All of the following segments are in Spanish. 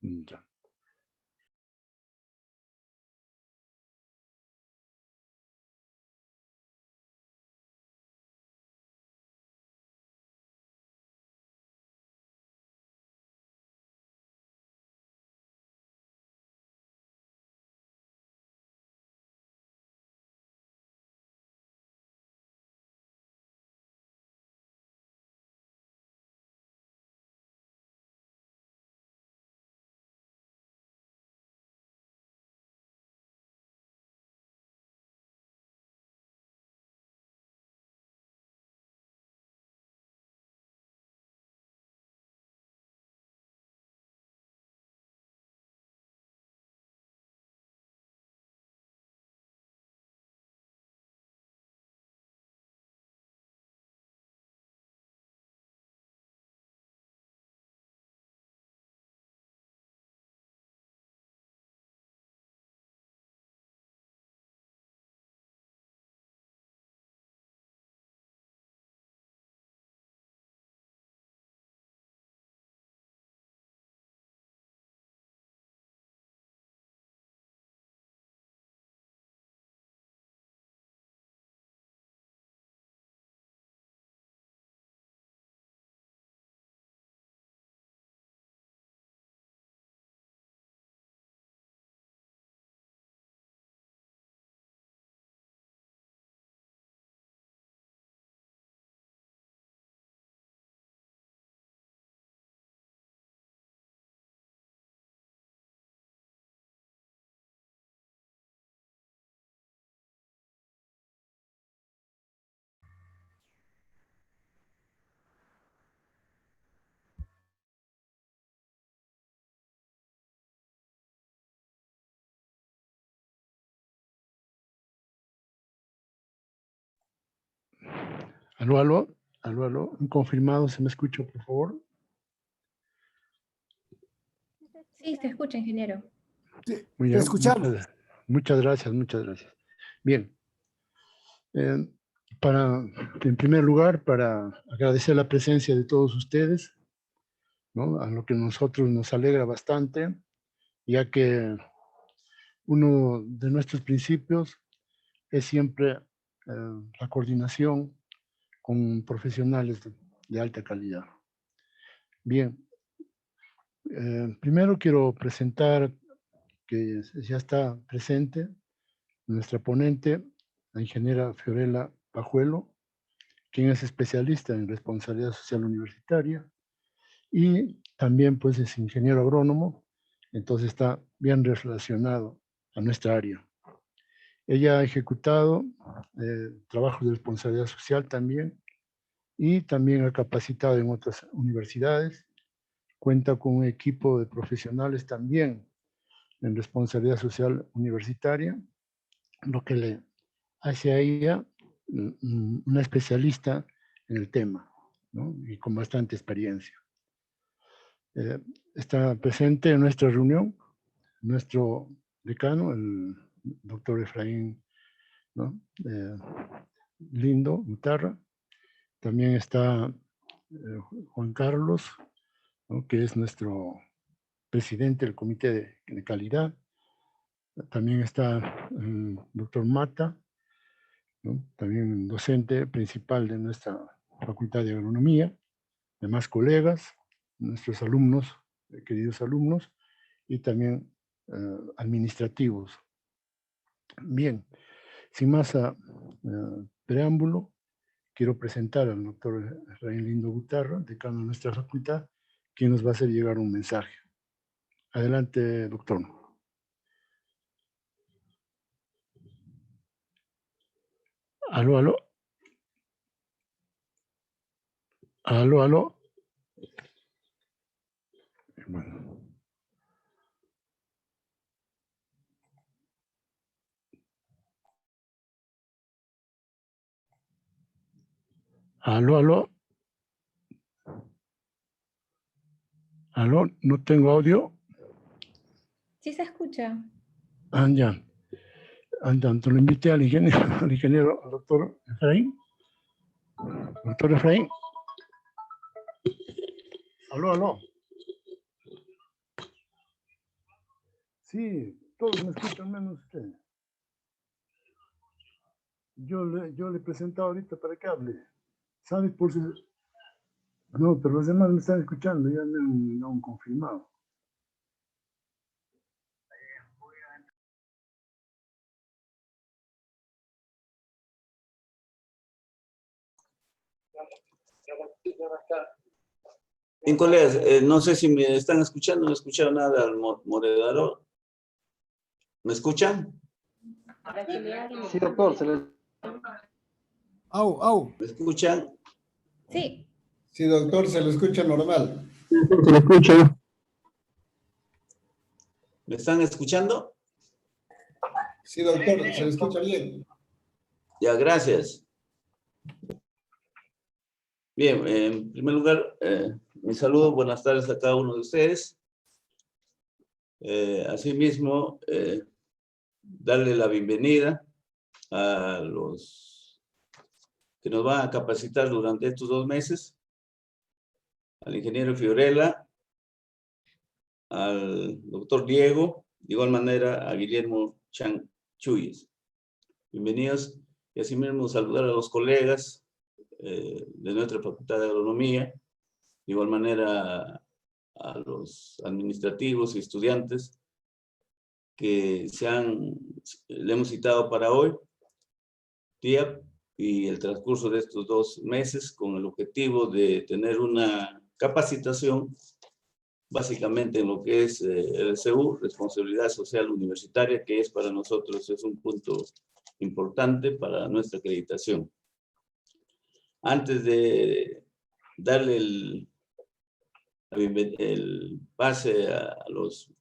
Ya. Aló, aló, aló, aló. Un confirmado, ¿se me escucha, por favor? Sí, se escucha, ingeniero. Muy Te bien, escuchamos. muchas gracias, muchas gracias. Bien. En primer lugar, para agradecer la presencia de todos ustedes, ¿no? A lo que nosotros nos alegra bastante, ya que uno de nuestros principios es siempre la coordinación con profesionales de alta calidad. Bien, primero quiero presentar que ya está presente nuestra ponente, la ingeniera Fiorella Pajuelo, quien es especialista en responsabilidad social universitaria y también pues es ingeniero agrónomo, entonces está bien relacionado a nuestra área. Ella ha ejecutado trabajos de responsabilidad social también y también ha capacitado en otras universidades. Cuenta con un equipo de profesionales también en responsabilidad social universitaria, lo que le hace a ella una especialista en el tema, ¿no? Y con bastante experiencia. Está presente en nuestra reunión nuestro decano, el doctor Efraín, ¿no? Lindo Guitarra. También está Juan Carlos, ¿no? Que es nuestro presidente del Comité de Calidad. También está el doctor Mata, ¿no? También docente principal de nuestra Facultad de Agronomía, demás colegas, nuestros alumnos, queridos alumnos, y también administrativos. Bien, sin más preámbulo, quiero presentar al doctor Efraín Lindo Guitarra, decano de nuestra facultad, quien nos va a hacer llegar un mensaje. Adelante, doctor. Aló, aló. Aló, aló. Bueno. Aló, aló. Aló, no tengo audio. Sí se escucha. Ah, ya. Entonces lo invité al ingeniero, al doctor Efraín. Doctor Efraín. Aló, aló. Sí, todos me escuchan menos usted. Yo le he presentado ahorita para que hable. ¿Sabe por si? No, pero los demás me están escuchando, ya me han confirmado. Bien, colegas, no sé si me están escuchando, no he escuchado nada al moderador. ¿Me escuchan? Sí, doctor, se les... ¿Me escuchan? Sí. Sí, doctor, se le escucha normal. Se le escucha. ¿Me están escuchando? Sí, doctor, se le escucha bien. Ya, gracias. Bien, en primer lugar, mi saludo, buenas tardes a cada uno de ustedes. Asimismo, darle la bienvenida a los que nos van a capacitar durante estos 2 meses, al ingeniero Fiorella, al doctor Diego, de igual manera a Guillermo Chan Chuyes. Bienvenidos, y asimismo saludar a los colegas de nuestra Facultad de Agronomía, de igual manera a los administrativos y estudiantes que le hemos citado para hoy, día y el transcurso de estos 2 meses, con el objetivo de tener una capacitación básicamente en lo que es RSU, Responsabilidad Social Universitaria, que es para nosotros es un punto importante para nuestra acreditación. Antes de darle el pase a los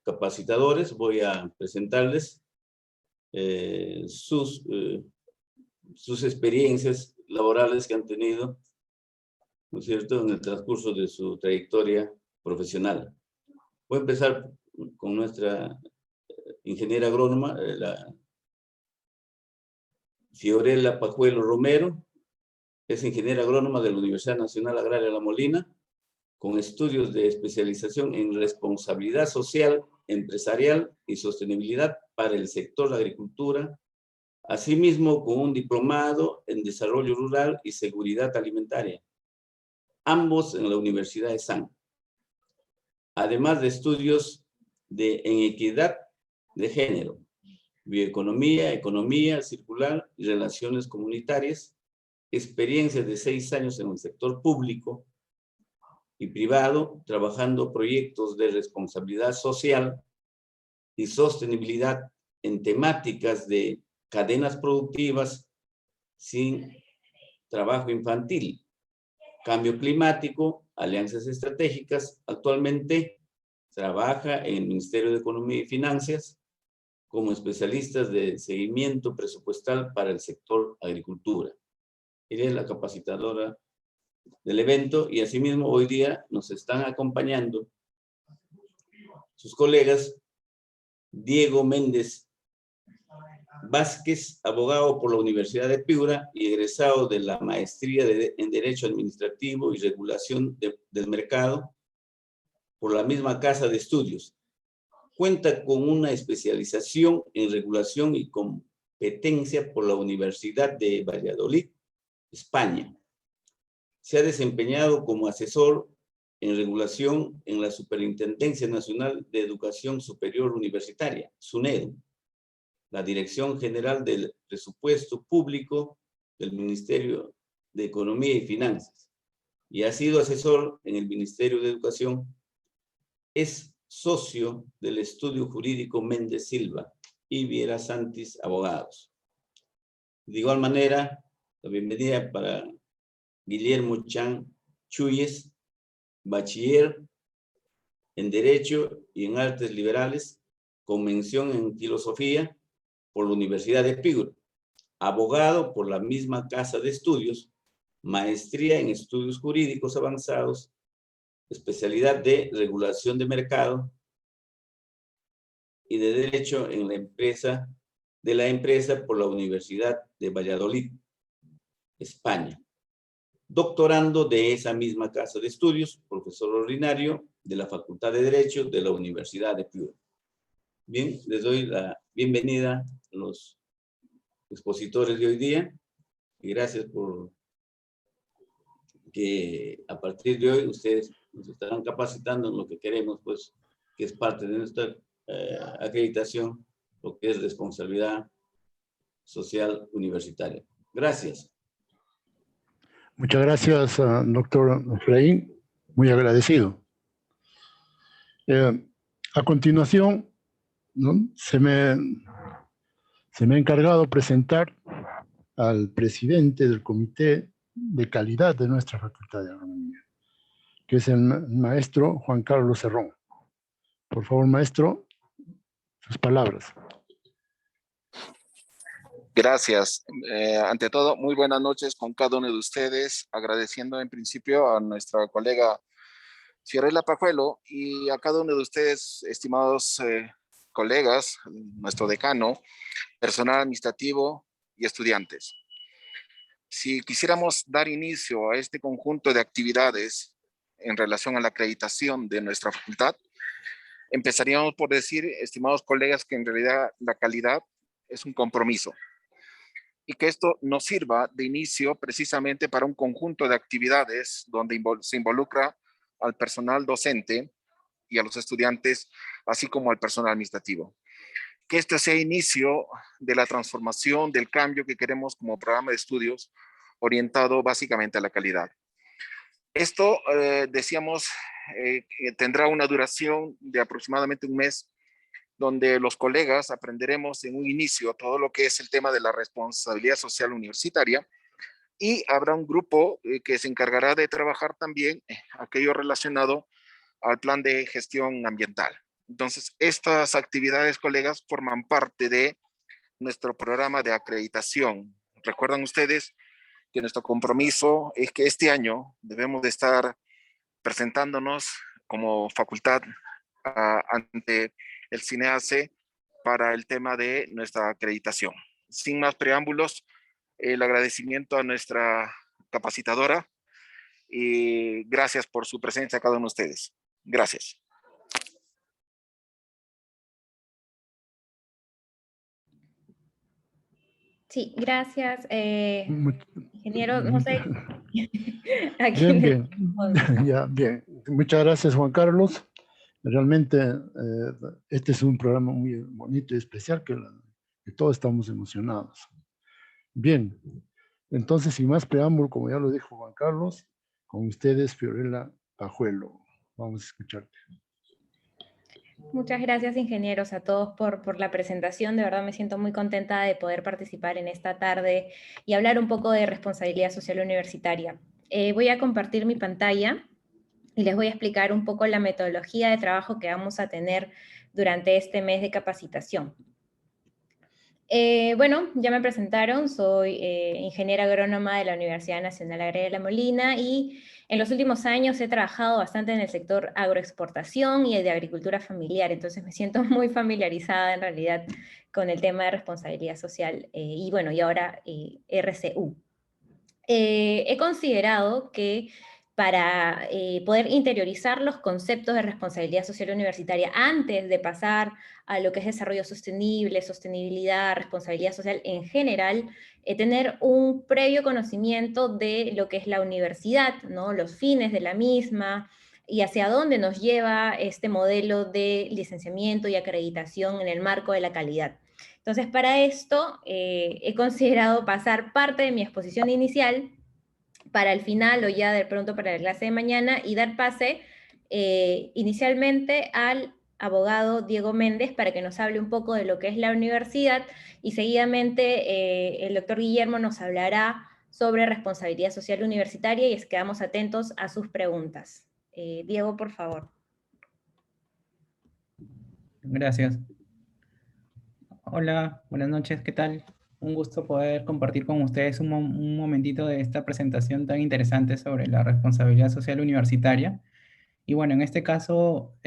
capacitadores, voy a presentarles sus experiencias laborales que han tenido, ¿no es cierto?, en el transcurso de su trayectoria profesional. Voy a empezar con nuestra ingeniera agrónoma, la Fiorella Pajuelo Romero. Es ingeniera agrónoma de la Universidad Nacional Agraria La Molina, con estudios de especialización en responsabilidad social, empresarial y sostenibilidad para el sector de agricultura, asimismo con un diplomado en desarrollo rural y seguridad alimentaria, ambos en la Universidad de San. Además de estudios en equidad de género, bioeconomía, economía circular y relaciones comunitarias, experiencia de 6 años en el sector público y privado, trabajando proyectos de responsabilidad social y sostenibilidad en temáticas de cadenas productivas sin trabajo infantil, cambio climático, alianzas estratégicas. Actualmente trabaja en el Ministerio de Economía y Finanzas como especialistas de seguimiento presupuestal para el sector agricultura. Ella es la capacitadora del evento y asimismo hoy día nos están acompañando sus colegas Diego Méndez Vázquez, abogado por la Universidad de Piura y egresado de la maestría en Derecho Administrativo y Regulación del Mercado por la misma casa de estudios. Cuenta con una especialización en regulación y competencia por la Universidad de Valladolid, España. Se ha desempeñado como asesor en regulación en la Superintendencia Nacional de Educación Superior Universitaria, SUNEDU, la Dirección General del Presupuesto Público del Ministerio de Economía y Finanzas, y ha sido asesor en el Ministerio de Educación. Es socio del estudio jurídico Méndez Silva y Viera Santis Abogados. De igual manera, la bienvenida para Guillermo Chan Chuyes, bachiller en Derecho y en Artes Liberales, con mención en Filosofía por la Universidad de Piura, abogado por la misma casa de estudios, maestría en Estudios Jurídicos Avanzados, especialidad de Regulación de Mercado y de Derecho en la empresa por la Universidad de Valladolid, España. doctorando de esa misma casa de estudios, profesor ordinario de la Facultad de Derecho de la Universidad de Piura. Bien, les doy la bienvenida a los expositores de hoy día y gracias por que a partir de hoy ustedes nos estarán capacitando en lo que queremos, pues, que es parte de nuestra acreditación, lo que es responsabilidad social universitaria. Gracias. Muchas gracias, doctor Efraín. Muy agradecido. A continuación, ¿no? se me ha encargado presentar al presidente del Comité de Calidad de nuestra Facultad de Agronomía, que es el maestro Juan Carlos Cerrón. Por favor, maestro, sus palabras. Gracias. Ante todo, muy buenas noches con cada uno de ustedes, agradeciendo en principio a nuestra colega Fiorella Pajuelo y a cada uno de ustedes, estimados colegas, nuestro decano, personal administrativo y estudiantes. Si quisiéramos dar inicio a este conjunto de actividades en relación a la acreditación de nuestra facultad, empezaríamos por decir, estimados colegas, que en realidad la calidad es un compromiso y que esto nos sirva de inicio precisamente para un conjunto de actividades donde se involucra al personal docente y a los estudiantes, así como al personal administrativo. Que este sea inicio de la transformación, del cambio que queremos como programa de estudios orientado básicamente a la calidad. Esto, decíamos, tendrá una duración de aproximadamente un mes, donde los colegas aprenderemos en un inicio todo lo que es el tema de la responsabilidad social universitaria y habrá un grupo que se encargará de trabajar también aquello relacionado al plan de gestión ambiental. Entonces, estas actividades, colegas, forman parte de nuestro programa de acreditación. Recuerdan ustedes que nuestro compromiso es que este año debemos de estar presentándonos como facultad ante el CINEACE para el tema de nuestra acreditación. Sin más preámbulos, el agradecimiento a nuestra capacitadora y gracias por su presencia a cada uno de ustedes. Gracias. Sí, gracias, ingeniero. No sé. Bien, bien. Ya, bien. Muchas gracias, Juan Carlos. Realmente este es un programa muy bonito y especial que todos estamos emocionados. Bien, entonces sin más preámbulo, como ya lo dijo Juan Carlos, con ustedes Fiorella Pajuelo. Vamos a escucharte. Muchas gracias, ingenieros, a todos por la presentación. De verdad me siento muy contenta de poder participar en esta tarde y hablar un poco de responsabilidad social universitaria. Voy a compartir mi pantalla y les voy a explicar un poco la metodología de trabajo que vamos a tener durante este mes de capacitación. Bueno, ya me presentaron, soy ingeniera agrónoma de la Universidad Nacional Agraria de La Molina y en los últimos años he trabajado bastante en el sector agroexportación y de agricultura familiar, entonces me siento muy familiarizada en realidad con el tema de responsabilidad social y bueno, y ahora RCU. He considerado que para poder interiorizar los conceptos de responsabilidad social universitaria antes de pasar a lo que es desarrollo sostenible, sostenibilidad, responsabilidad social en general, tener un previo conocimiento de lo que es la universidad, ¿no? Los fines de la misma y hacia dónde nos lleva este modelo de licenciamiento y acreditación en el marco de la calidad. Entonces, para esto he considerado pasar parte de mi exposición inicial para el final o ya de pronto para la clase de mañana y dar pase inicialmente al abogado Diego Méndez para que nos hable un poco de lo que es la universidad y seguidamente el doctor Guillermo nos hablará sobre responsabilidad social universitaria y quedamos atentos a sus preguntas. Diego, por favor. Gracias. Hola, buenas noches, ¿qué tal? Un gusto poder compartir con ustedes un momentito de esta presentación tan interesante sobre la responsabilidad social universitaria. Y bueno, en este caso,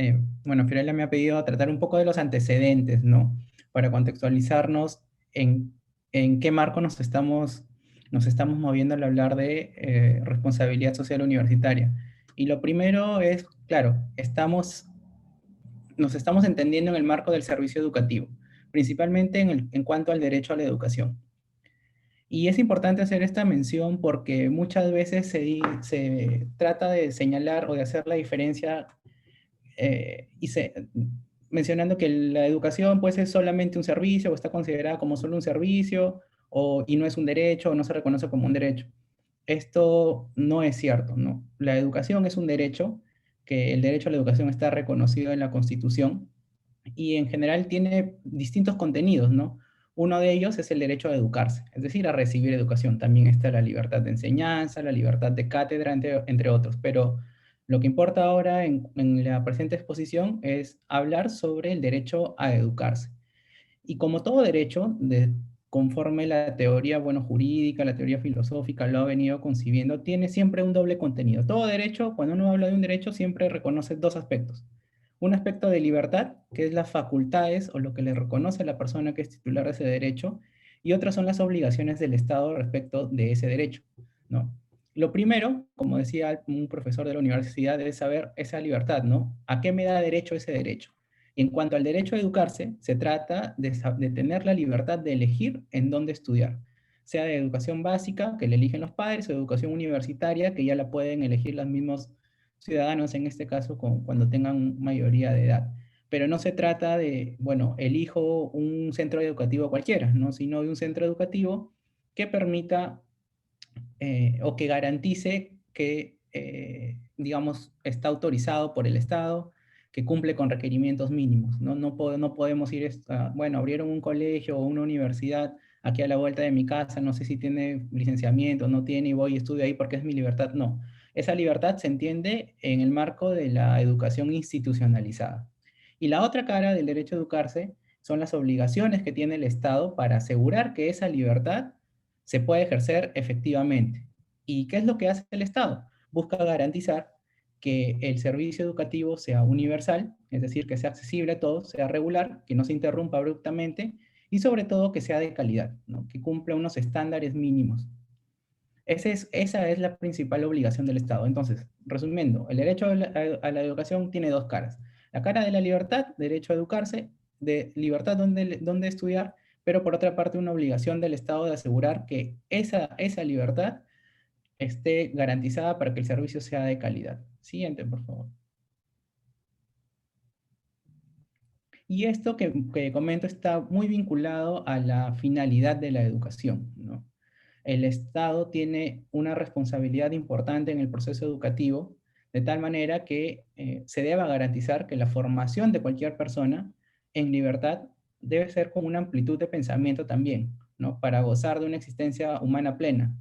bueno, Fiorella me ha pedido tratar un poco de los antecedentes, ¿no? Para contextualizarnos en qué marco nos estamos nos estamos moviendo al hablar de responsabilidad social universitaria. Y lo primero es, claro, nos estamos entendiendo en el marco del servicio educativo, principalmente en cuanto al derecho a la educación. Y es importante hacer esta mención porque muchas veces se trata de señalar o de hacer la diferencia mencionando que la educación puede ser solamente un servicio o está considerada como solo un servicio y no es un derecho o no se reconoce como un derecho. Esto no es cierto, ¿no? La educación es un derecho, que el derecho a la educación está reconocido en la Constitución y en general tiene distintos contenidos, ¿no? Uno de ellos es el derecho a educarse, es decir, a recibir educación. También está la libertad de enseñanza, la libertad de cátedra, entre otros. Pero lo que importa ahora en la presente exposición es hablar sobre el derecho a educarse. Y como todo derecho, conforme la teoría, bueno, jurídica, la teoría filosófica lo ha venido concibiendo, tiene siempre un doble contenido. Todo derecho, cuando uno habla de un derecho, siempre reconoce dos aspectos. Un aspecto de libertad, que es las facultades o lo que le reconoce a la persona que es titular de ese derecho, y otras son las obligaciones del Estado respecto de ese derecho, ¿no? Lo primero, como decía un profesor de la universidad, es saber esa libertad, ¿no? ¿A qué me da derecho ese derecho? Y en cuanto al derecho a educarse, se trata de tener la libertad de elegir en dónde estudiar, sea de educación básica, que le eligen los padres, o educación universitaria, que ya la pueden elegir los mismos ciudadanos, en este caso, cuando tengan mayoría de edad. Pero no se trata de, bueno, elijo un centro educativo cualquiera, ¿no? Sino de un centro educativo que permita o que garantice que, digamos, está autorizado por el Estado, que cumple con requerimientos mínimos. No podemos ir, bueno, abrieron un colegio o una universidad aquí a la vuelta de mi casa, no sé si tiene licenciamiento, no tiene, y voy y estudio ahí porque es mi libertad. No, esa libertad se entiende en el marco de la educación institucionalizada. Y la otra cara del derecho a educarse son las obligaciones que tiene el Estado para asegurar que esa libertad se puede ejercer efectivamente. ¿Y qué es lo que hace el Estado? Busca garantizar que el servicio educativo sea universal, es decir, que sea accesible a todos, sea regular, que no se interrumpa abruptamente y sobre todo que sea de calidad, ¿no? Que cumpla unos estándares mínimos. Esa es la principal obligación del Estado. Entonces, resumiendo, el derecho a la educación tiene dos caras. La cara de la libertad, derecho a educarse, de libertad donde estudiar, pero por otra parte una obligación del Estado de asegurar que esa libertad esté garantizada para que el servicio sea de calidad. Siguiente, por favor. Y esto que comento está muy vinculado a la finalidad de la educación, ¿no? El Estado tiene una responsabilidad importante en el proceso educativo, de tal manera que se deba garantizar que la formación de cualquier persona en libertad debe ser con una amplitud de pensamiento también, ¿no? Para gozar de una existencia humana plena,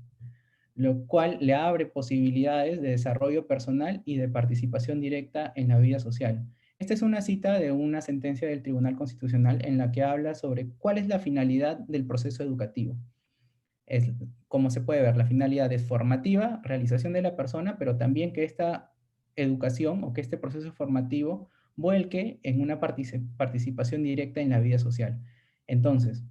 lo cual le abre posibilidades de desarrollo personal y de participación directa en la vida social. Esta es una cita de una sentencia del Tribunal Constitucional en la que habla sobre cuál es la finalidad del proceso educativo. Como se puede ver, la finalidad es formativa, realización de la persona, pero también que esta educación o que este proceso formativo vuelque en una participación directa en la vida social. Entonces,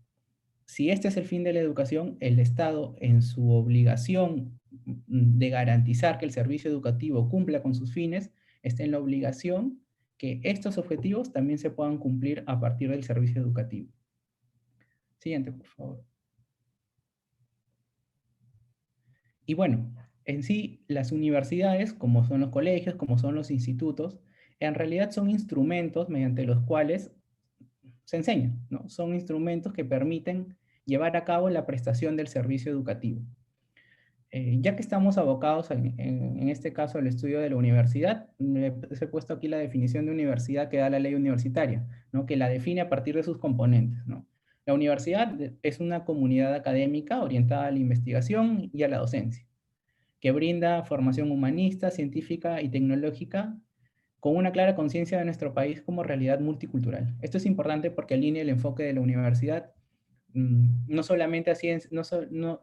si este es el fin de la educación, el Estado, en su obligación de garantizar que el servicio educativo cumpla con sus fines, está en la obligación que estos objetivos también se puedan cumplir a partir del servicio educativo. Siguiente, por favor. Y bueno, en sí, las universidades, como son los colegios, como son los institutos, en realidad son instrumentos mediante los cuales se enseña, ¿no? Son instrumentos que permiten llevar a cabo la prestación del servicio educativo. Ya que estamos abocados en este caso al estudio de la universidad, les he puesto aquí la definición de universidad que da la ley universitaria, ¿no? Que la define a partir de sus componentes, ¿no? La universidad es una comunidad académica orientada a la investigación y a la docencia, que brinda formación humanista, científica y tecnológica con una clara conciencia de nuestro país como realidad multicultural. Esto es importante porque alinea el enfoque de la universidad no solamente así,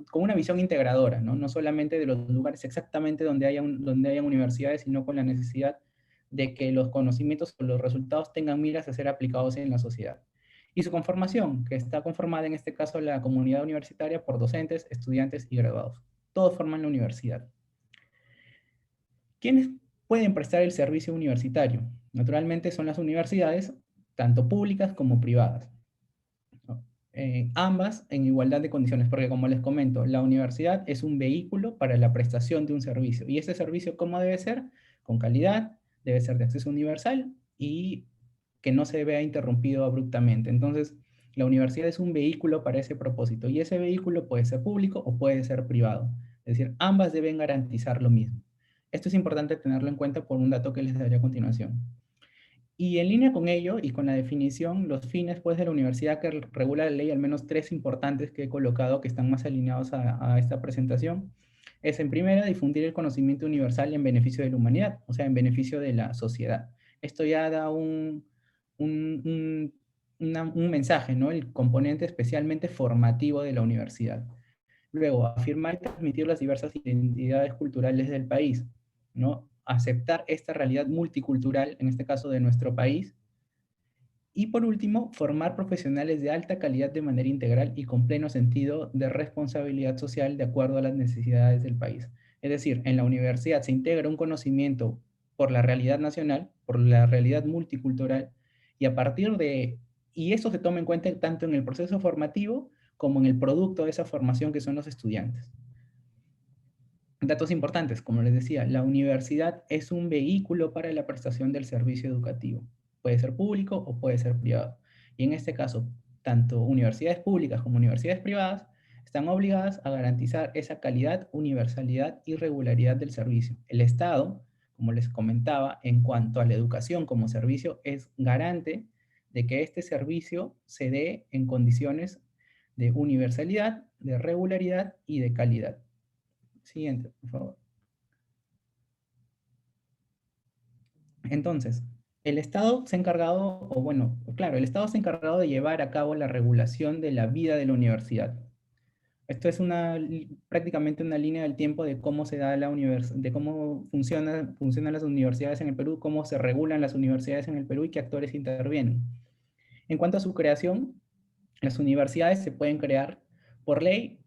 con una visión integradora, ¿no? No solamente de los lugares exactamente donde hayan universidades, sino con la necesidad de que los conocimientos o los resultados tengan miras a ser aplicados en la sociedad. y su conformación, que está conformada en este caso la comunidad universitaria por docentes, estudiantes y graduados. Todos forman la universidad. ¿Quiénes pueden prestar el servicio universitario? Naturalmente son las universidades, tanto públicas como privadas. Ambas en igualdad de condiciones, porque como les comento, la universidad es un vehículo para la prestación de un servicio. ¿Y ese servicio cómo debe ser? Con calidad, debe ser de acceso universal y que no se vea interrumpido abruptamente. Entonces, la universidad es un vehículo para ese propósito y ese vehículo puede ser público o puede ser privado. Es decir, ambas deben garantizar lo mismo. Esto es importante tenerlo en cuenta por un dato que les daré a continuación. Y en línea con ello y con la definición, los fines pues, de la universidad que regula la ley, al menos 3 importantes que he colocado que están más alineados a esta presentación, es en primera, difundir el conocimiento universal en beneficio de la humanidad, o sea, en beneficio de la sociedad. Esto ya da un mensaje, ¿no? El componente especialmente formativo de la universidad. Luego, afirmar y transmitir las diversas identidades culturales del país, ¿no? Aceptar esta realidad multicultural, en este caso de nuestro país. Y por último, formar profesionales de alta calidad de manera integral y con pleno sentido de responsabilidad social de acuerdo a las necesidades del país. Es decir, en la universidad se integra un conocimiento por la realidad nacional, por la realidad multicultural, y a partir de, y eso se toma en cuenta tanto en el proceso formativo como en el producto de esa formación que son los estudiantes. Datos importantes, como les decía, la universidad es un vehículo para la prestación del servicio educativo. Puede ser público o puede ser privado. Y en este caso, tanto universidades públicas como universidades privadas están obligadas a garantizar esa calidad, universalidad y regularidad del servicio. El Estado, como les comentaba, en cuanto a la educación como servicio, es garante de que este servicio se dé en condiciones de universalidad, de regularidad y de calidad. Siguiente, por favor. Entonces, el Estado se ha encargado, o bueno, claro, el Estado se ha encargado de llevar a cabo la regulación de la vida de la universidad. Esto es prácticamente una línea del tiempo de cómo se da de cómo funcionan las universidades en el Perú, cómo se regulan las universidades en el Perú y qué actores intervienen. En cuanto a su creación, las universidades se pueden crear por ley,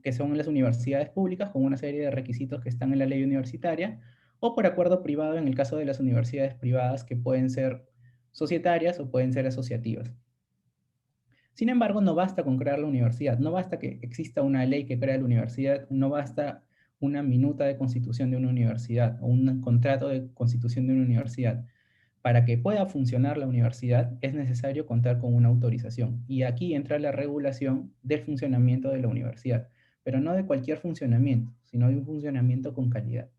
que son las universidades públicas, con una serie de requisitos que están en la ley universitaria, o por acuerdo privado en el caso de las universidades privadas, que pueden ser societarias o pueden ser asociativas. Sin embargo, no basta con crear la universidad, no basta que exista una ley que crea la universidad, no basta una minuta de constitución de una universidad o un contrato de constitución de una universidad. Para que pueda funcionar la universidad es necesario contar con una autorización. Y aquí entra la regulación del funcionamiento de la universidad, pero no de cualquier funcionamiento, sino de un funcionamiento con calidad.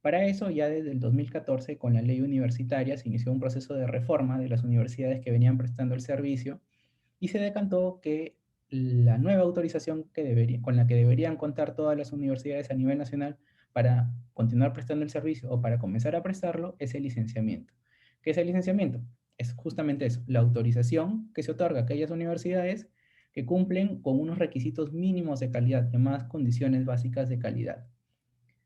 Para eso, ya desde el 2014, con la ley universitaria, se inició un proceso de reforma de las universidades que venían prestando el servicio y se decantó que la nueva autorización con la que deberían contar todas las universidades a nivel nacional para continuar prestando el servicio o para comenzar a prestarlo es el licenciamiento. ¿Qué es el licenciamiento? Es justamente eso, la autorización que se otorga a aquellas universidades que cumplen con unos requisitos mínimos de calidad, llamadas condiciones básicas de calidad,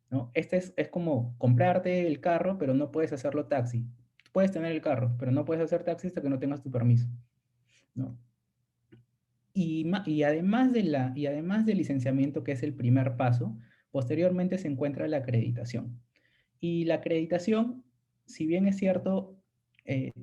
¿no? Este es como comprarte el carro, pero no puedes hacerlo taxi. Puedes tener el carro, pero no puedes hacer taxi hasta que no tengas tu permiso, ¿no? Y además del licenciamiento, que es el primer paso, posteriormente se encuentra la acreditación. Y la acreditación, si bien es cierto,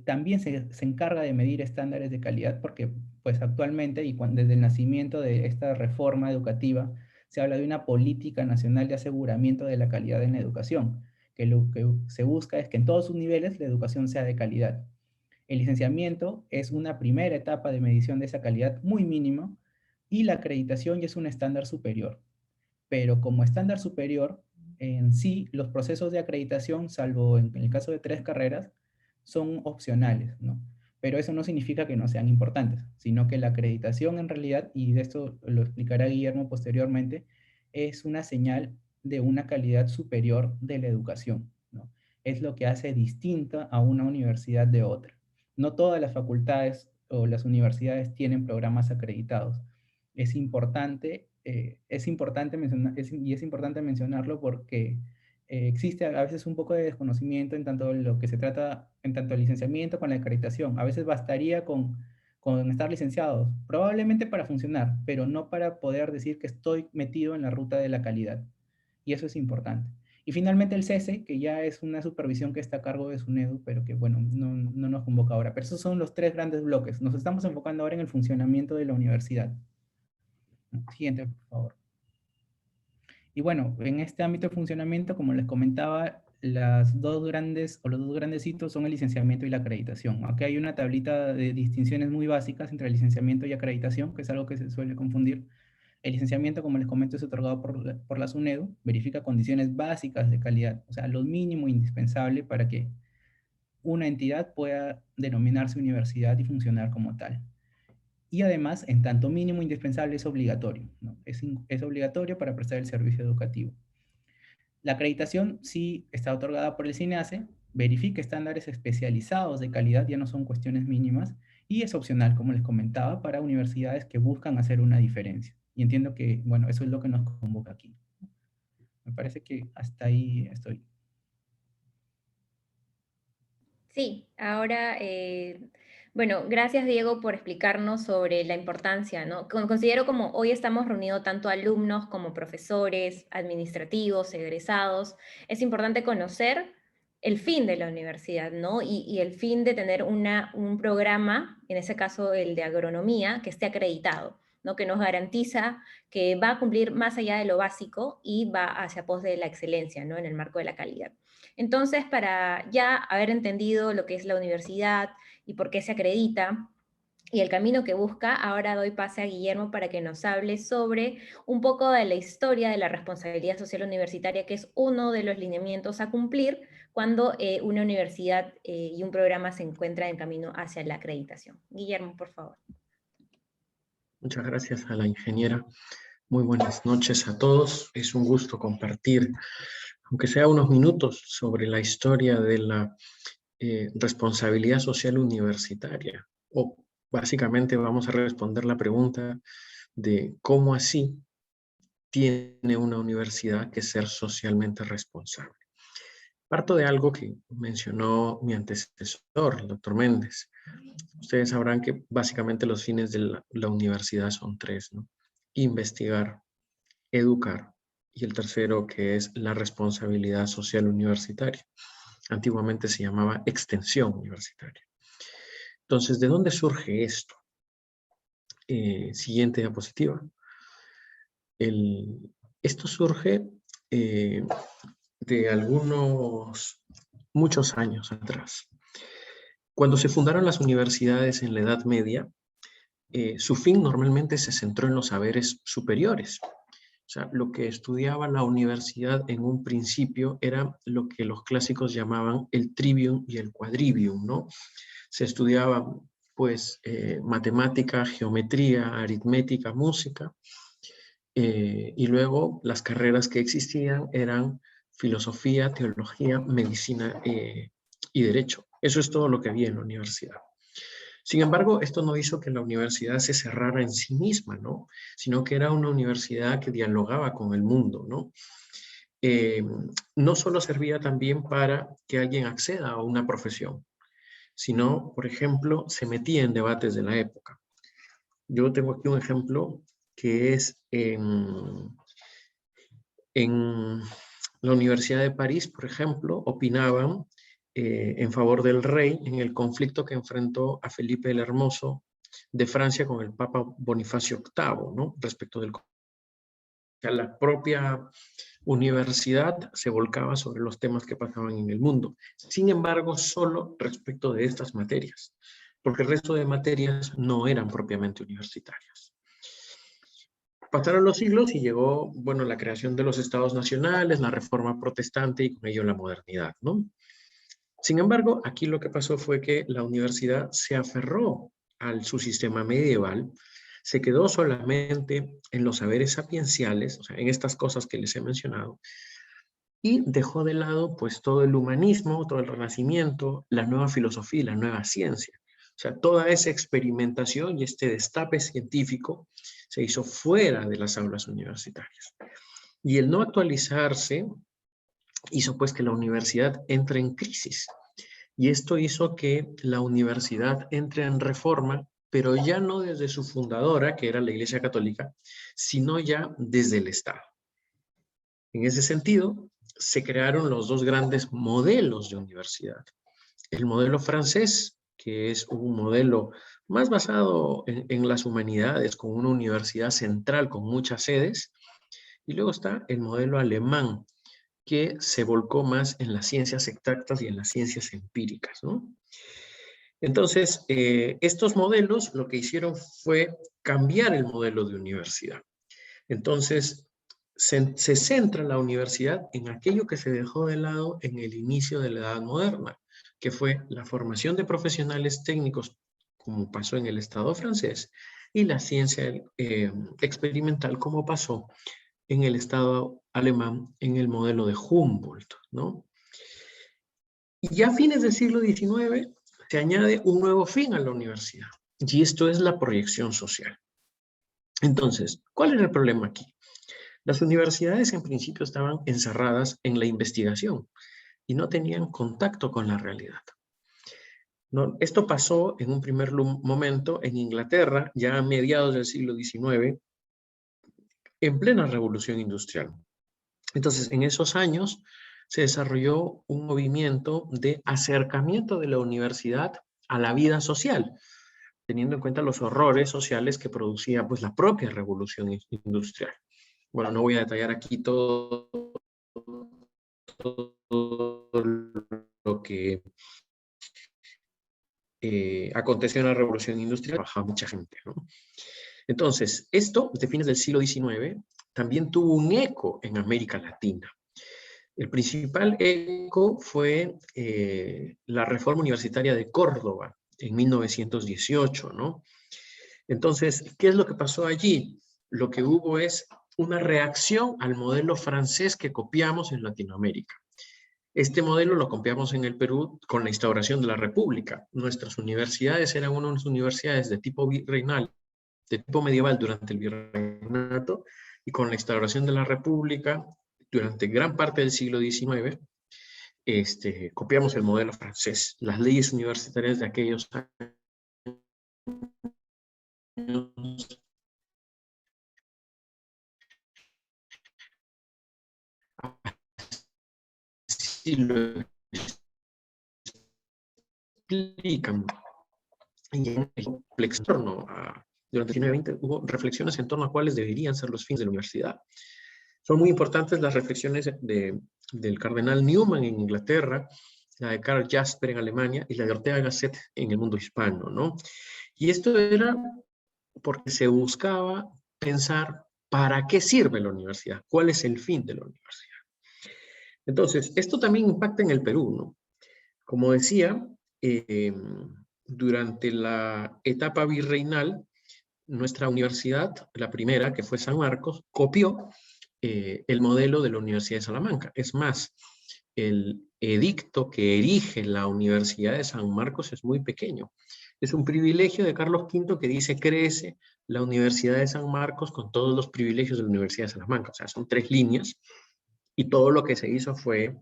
también se encarga de medir estándares de calidad, porque pues actualmente y desde el nacimiento de esta reforma educativa se habla de una política nacional de aseguramiento de la calidad en la educación, que lo que se busca es que en todos sus niveles la educación sea de calidad. El licenciamiento es una primera etapa de medición de esa calidad muy mínima y la acreditación ya es un estándar superior. Pero como estándar superior, en sí, los procesos de acreditación, salvo en el caso de 3 carreras, son opcionales, ¿no? Pero eso no significa que no sean importantes, sino que la acreditación en realidad, y de esto lo explicará Guillermo posteriormente, es una señal de una calidad superior de la educación, ¿no? Es lo que hace distinta a una universidad de otra. No todas las facultades o las universidades tienen programas acreditados. Es importante mencionarlo porque existe a veces un poco de desconocimiento en tanto lo que se trata, en tanto el licenciamiento con la acreditación. A veces bastaría con con estar licenciados, probablemente para funcionar, pero no para poder decir que estoy metido en la ruta de la calidad. Y eso es importante. Y finalmente el cese, que ya es una supervisión que está a cargo de SUNEDU, pero que bueno, no nos convoca ahora. Pero esos son los 3 grandes bloques. Nos estamos enfocando ahora en el funcionamiento de la universidad. Siguiente, por favor. Y bueno, en este ámbito de funcionamiento, como les comentaba, los dos grandes hitos son el licenciamiento y la acreditación. Aquí hay una tablita de distinciones muy básicas entre licenciamiento y acreditación, que es algo que se suele confundir. El licenciamiento, como les comento, es otorgado por la SUNEDU, verifica condiciones básicas de calidad, o sea, lo mínimo indispensable para que una entidad pueda denominarse universidad y funcionar como tal. Y además, en tanto mínimo indispensable, es obligatorio, ¿no? Es obligatorio para prestar el servicio educativo. La acreditación sí está otorgada por el SINASE, verifica estándares especializados de calidad, ya no son cuestiones mínimas, y es opcional, como les comentaba, para universidades que buscan hacer una diferencia. Y entiendo que, bueno, eso es lo que nos convoca aquí. Me parece que hasta ahí estoy. Sí, ahora, bueno, gracias Diego por explicarnos sobre la importancia, ¿no? Considero como hoy estamos reunidos tanto alumnos como profesores, administrativos, egresados, es importante conocer el fin de la universidad, ¿no? Y el fin de tener un programa, en ese caso el de agronomía, que esté acreditado, ¿no? Que nos garantiza que va a cumplir más allá de lo básico y va hacia pos de la excelencia, ¿no? En el marco de la calidad. Entonces, para ya haber entendido lo que es la universidad y por qué se acredita, y el camino que busca, ahora doy pase a Guillermo para que nos hable sobre un poco de la historia de la responsabilidad social universitaria, que es uno de los lineamientos a cumplir cuando una universidad y un programa se encuentran en camino hacia la acreditación. Guillermo, por favor. Muchas gracias a la ingeniera. Muy buenas noches a todos. Es un gusto compartir, aunque sea unos minutos, sobre la historia de la responsabilidad social universitaria. O básicamente vamos a responder la pregunta de cómo así tiene una universidad que ser socialmente responsable. Parto de algo que mencionó mi antecesor, el doctor Méndez. Ustedes sabrán que básicamente los fines de la universidad son 3, ¿no? Investigar, educar, y el tercero que es la responsabilidad social universitaria. Antiguamente se llamaba extensión universitaria. Entonces, ¿de dónde surge esto? Siguiente diapositiva. Esto surge de muchos años atrás. Cuando se fundaron las universidades en la Edad Media, su fin normalmente se centró en los saberes superiores. O sea, lo que estudiaba la universidad en un principio era lo que los clásicos llamaban el trivium y el quadrivium, ¿no? Se estudiaba, pues, matemática, geometría, aritmética, música, y luego las carreras que existían eran filosofía, teología, medicina y derecho. Eso es todo lo que había en la universidad. Sin embargo, esto no hizo que la universidad se cerrara en sí misma, ¿no? Sino que era una universidad que dialogaba con el mundo, ¿no? No solo servía también para que alguien acceda a una profesión, sino, por ejemplo, se metía en debates de la época. Yo tengo aquí un ejemplo que es en la Universidad de París, por ejemplo, opinaban en favor del rey en el conflicto que enfrentó a Felipe el Hermoso de Francia con el Papa Bonifacio VIII, ¿no? Respecto del... La propia universidad se volcaba sobre los temas que pasaban en el mundo. Sin embargo, solo respecto de estas materias, porque el resto de materias no eran propiamente universitarias. Pasaron los siglos y llegó, bueno, la creación de los estados nacionales, la reforma protestante y con ello la modernidad, ¿no? Sin embargo, aquí lo que pasó fue que la universidad se aferró a su sistema medieval, se quedó solamente en los saberes sapienciales, o sea, en estas cosas que les he mencionado, y dejó de lado pues todo el humanismo, todo el renacimiento, la nueva filosofía y la nueva ciencia. O sea, toda esa experimentación y este destape científico se hizo fuera de las aulas universitarias. Y el no actualizarse hizo pues que la universidad entre en crisis. Y esto hizo que la universidad entre en reforma pero ya no desde su fundadora, que era la Iglesia Católica, sino ya desde el Estado. En ese sentido, se crearon los dos grandes modelos de universidad. El modelo francés, que es un modelo más basado en las humanidades, con una universidad central con muchas sedes, y luego está el modelo alemán, que se volcó más en las ciencias exactas y en las ciencias empíricas, ¿no? Entonces, estos modelos lo que hicieron fue cambiar el modelo de universidad. Entonces, se centra la universidad en aquello que se dejó de lado en el inicio de la Edad Moderna, que fue la formación de profesionales técnicos, como pasó en el Estado francés, y la ciencia experimental, como pasó en el Estado alemán, en el modelo de Humboldt, ¿no? Y ya a fines del siglo XIX se añade un nuevo fin a la universidad, y esto es la proyección social. Entonces, ¿cuál era el problema aquí? Las universidades en principio estaban encerradas en la investigación y no tenían contacto con la realidad. No, esto pasó en un primer momento en Inglaterra, ya a mediados del siglo XIX, en plena revolución industrial. Entonces, en esos años se desarrolló un movimiento de acercamiento de la universidad a la vida social, teniendo en cuenta los horrores sociales que producía pues, la propia revolución industrial. Bueno, no voy a detallar aquí todo lo que aconteció en la revolución industrial, trabajaba mucha gente, ¿no? Entonces, esto, desde fines del siglo XIX, también tuvo un eco en América Latina. El principal eco fue la reforma universitaria de Córdoba en 1918, ¿no? Entonces, ¿qué es lo que pasó allí? Lo que hubo es una reacción al modelo francés que copiamos en Latinoamérica. Este modelo lo copiamos en el Perú con la instauración de la República. Nuestras universidades eran unas universidades de tipo virreinal, de tipo medieval durante el virreinato, y con la instauración de la República, durante gran parte del siglo XIX, copiamos el modelo francés. Las leyes universitarias de aquellos años así lo explican. Y en el torno durante el siglo XX hubo reflexiones en torno a cuáles deberían ser los fines de la universidad. Son muy importantes las reflexiones del cardenal Newman en Inglaterra, la de Karl Jasper en Alemania y la de Ortega Gasset en el mundo hispano, ¿no? Y esto era porque se buscaba pensar para qué sirve la universidad, cuál es el fin de la universidad. Entonces, esto también impacta en el Perú, ¿no? Como decía, durante la etapa virreinal, nuestra universidad, la primera, que fue San Marcos, copió el modelo de la Universidad de Salamanca. Es más, el edicto que erige la Universidad de San Marcos es muy pequeño. Es un privilegio de Carlos V que dice, créese la Universidad de San Marcos con todos los privilegios de la Universidad de Salamanca. O sea, son 3 líneas y todo lo que se hizo fue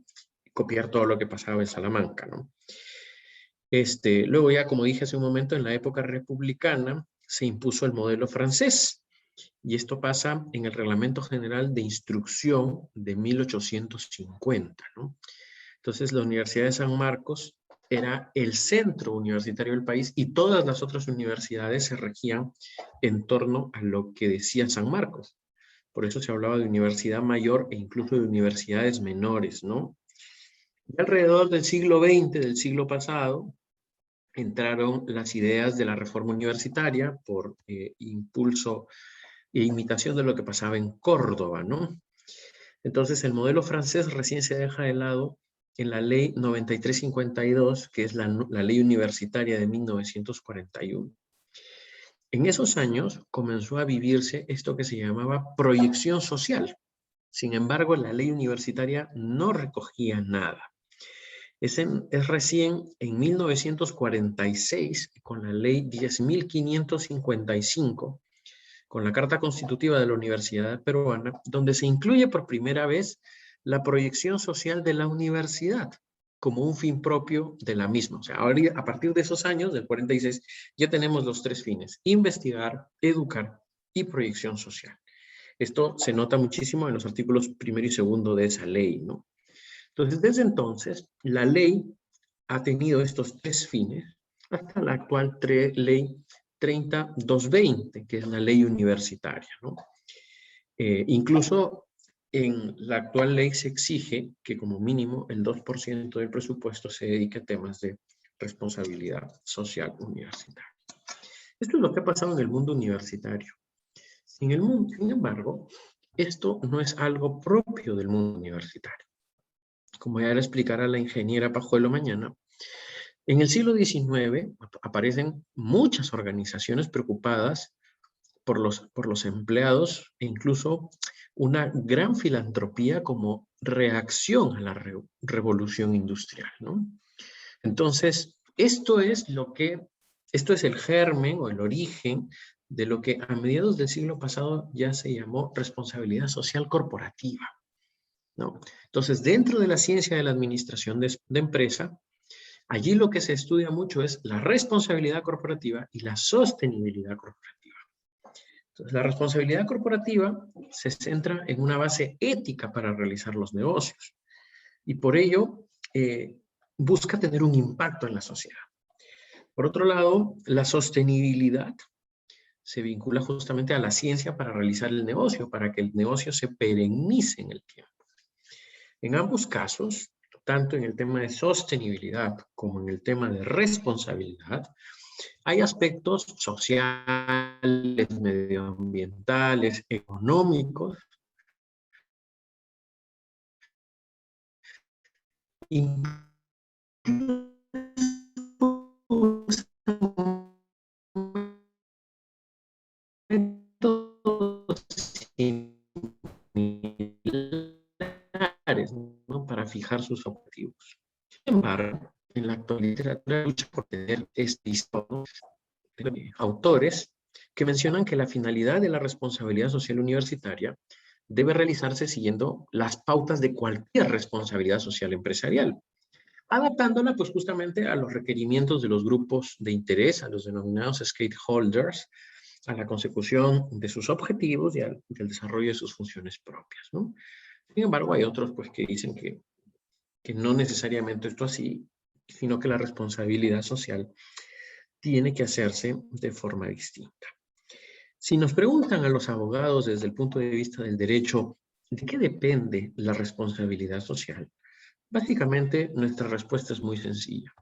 copiar todo lo que pasaba en Salamanca, ¿no? Luego ya, como dije hace un momento, en la época republicana se impuso el modelo francés. Y esto pasa en el Reglamento General de Instrucción de 1850, ¿no? Entonces, la Universidad de San Marcos era el centro universitario del país y todas las otras universidades se regían en torno a lo que decía San Marcos. Por eso se hablaba de universidad mayor e incluso de universidades menores, ¿no? Y alrededor del siglo XX, del siglo pasado, entraron las ideas de la reforma universitaria por impulso e imitación de lo que pasaba en Córdoba, ¿no? Entonces, el modelo francés recién se deja de lado en la ley 9352, que es la ley universitaria de 1941. En esos años comenzó a vivirse esto que se llamaba proyección social. Sin embargo, la ley universitaria no recogía nada. Es recién en 1946, con la ley 10.555, con la Carta Constitutiva de la Universidad Peruana, donde se incluye por primera vez la proyección social de la universidad. como un fin propio de la misma. O sea, ahora, a partir de esos años, del 46, ya tenemos los 3 fines: investigar, educar y proyección social. Esto se nota muchísimo en los artículos 1 y 2 de esa ley, ¿no? Entonces, desde entonces, la ley ha tenido estos 3 fines hasta la actual ley 30.220, que es la ley universitaria, ¿no? Incluso en la actual ley se exige que como mínimo el 2% del presupuesto se dedique a temas de responsabilidad social universitaria. Esto es lo que ha pasado en el mundo universitario. Sin embargo, esto no es algo propio del mundo universitario. Como ya le explicará la ingeniera Pajuelo mañana, en el siglo XIX aparecen muchas organizaciones preocupadas por los empleados e incluso una gran filantropía como reacción a la revolución industrial, ¿no? Entonces, esto es el germen o el origen de lo que a mediados del siglo pasado ya se llamó responsabilidad social corporativa, ¿no? Entonces, dentro de la ciencia de la administración de empresa, allí lo que se estudia mucho es la responsabilidad corporativa y la sostenibilidad corporativa. Entonces, la responsabilidad corporativa se centra en una base ética para realizar los negocios y por ello busca tener un impacto en la sociedad. Por otro lado, la sostenibilidad se vincula justamente a la ciencia para realizar el negocio, para que el negocio se perennice en el tiempo. En ambos casos, tanto en el tema de sostenibilidad como en el tema de responsabilidad, hay aspectos sociales, medioambientales, económicos, similares, ¿no? Para fijar sus objetivos. Sin embargo, en la actualidad la lucha por tener autores que mencionan que la finalidad de la responsabilidad social universitaria debe realizarse siguiendo las pautas de cualquier responsabilidad social empresarial, adaptándola pues justamente a los requerimientos de los grupos de interés, a los denominados stakeholders, a la consecución de sus objetivos y al desarrollo de sus funciones propias, ¿no? Sin embargo, hay otros pues que dicen que no necesariamente esto así, sino que la responsabilidad social tiene que hacerse de forma distinta. Si nos preguntan a los abogados desde el punto de vista del derecho, ¿de qué depende la responsabilidad social? Básicamente, nuestra respuesta es muy sencilla.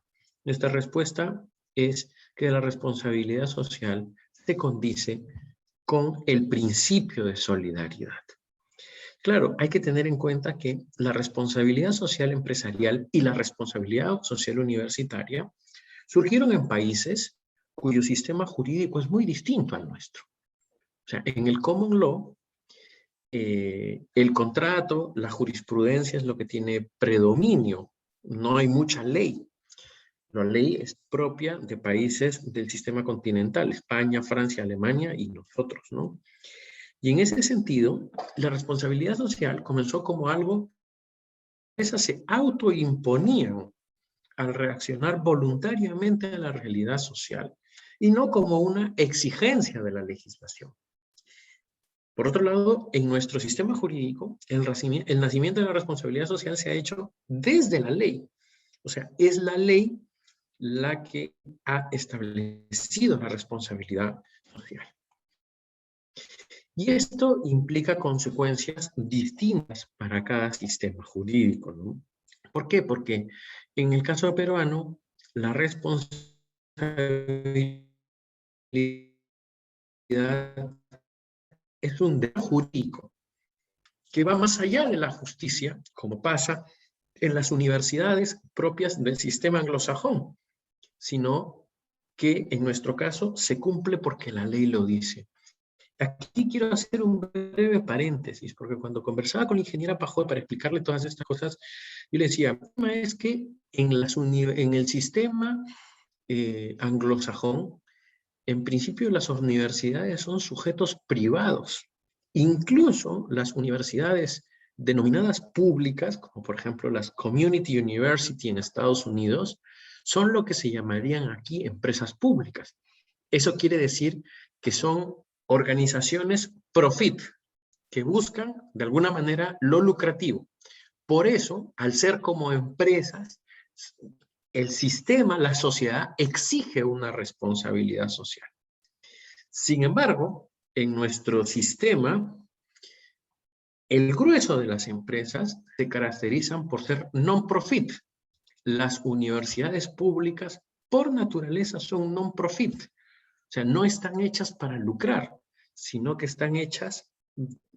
Nuestra respuesta es que la responsabilidad social se condice con el principio de solidaridad. Claro, hay que tener en cuenta que la responsabilidad social empresarial y la responsabilidad social universitaria surgieron en países cuyo sistema jurídico es muy distinto al nuestro. O sea, en el common law, el contrato, la jurisprudencia es lo que tiene predominio. No hay mucha ley. La ley es propia de países del sistema continental, España, Francia, Alemania y nosotros, ¿no? Y en ese sentido, la responsabilidad social comenzó como algo que esas se autoimponían al reaccionar voluntariamente a la realidad social y no como una exigencia de la legislación. Por otro lado, en nuestro sistema jurídico, el nacimiento de la responsabilidad social se ha hecho desde la ley. O sea, es la ley la que ha establecido la responsabilidad social. Y esto implica consecuencias distintas para cada sistema jurídico, ¿no? ¿Por qué? Porque en el caso peruano, la responsabilidad es un derecho jurídico que va más allá de la justicia, como pasa en las universidades propias del sistema anglosajón, sino que en nuestro caso se cumple porque la ley lo dice. Aquí quiero hacer un breve paréntesis, porque cuando conversaba con la ingeniera Pajuelo para explicarle todas estas cosas, yo le decía, el problema es que en el sistema anglosajón, en principio las universidades son sujetos privados. Incluso las universidades denominadas públicas, como por ejemplo las Community University en Estados Unidos, son lo que se llamarían aquí empresas públicas. Eso quiere decir que son organizaciones profit, que buscan de alguna manera lo lucrativo. Por eso, al ser como empresas, el sistema, la sociedad, exige una responsabilidad social. Sin embargo, en nuestro sistema, el grueso de las empresas se caracterizan por ser non-profit. Las universidades públicas, por naturaleza, son non-profit. O sea, no están hechas para lucrar, sino que están hechas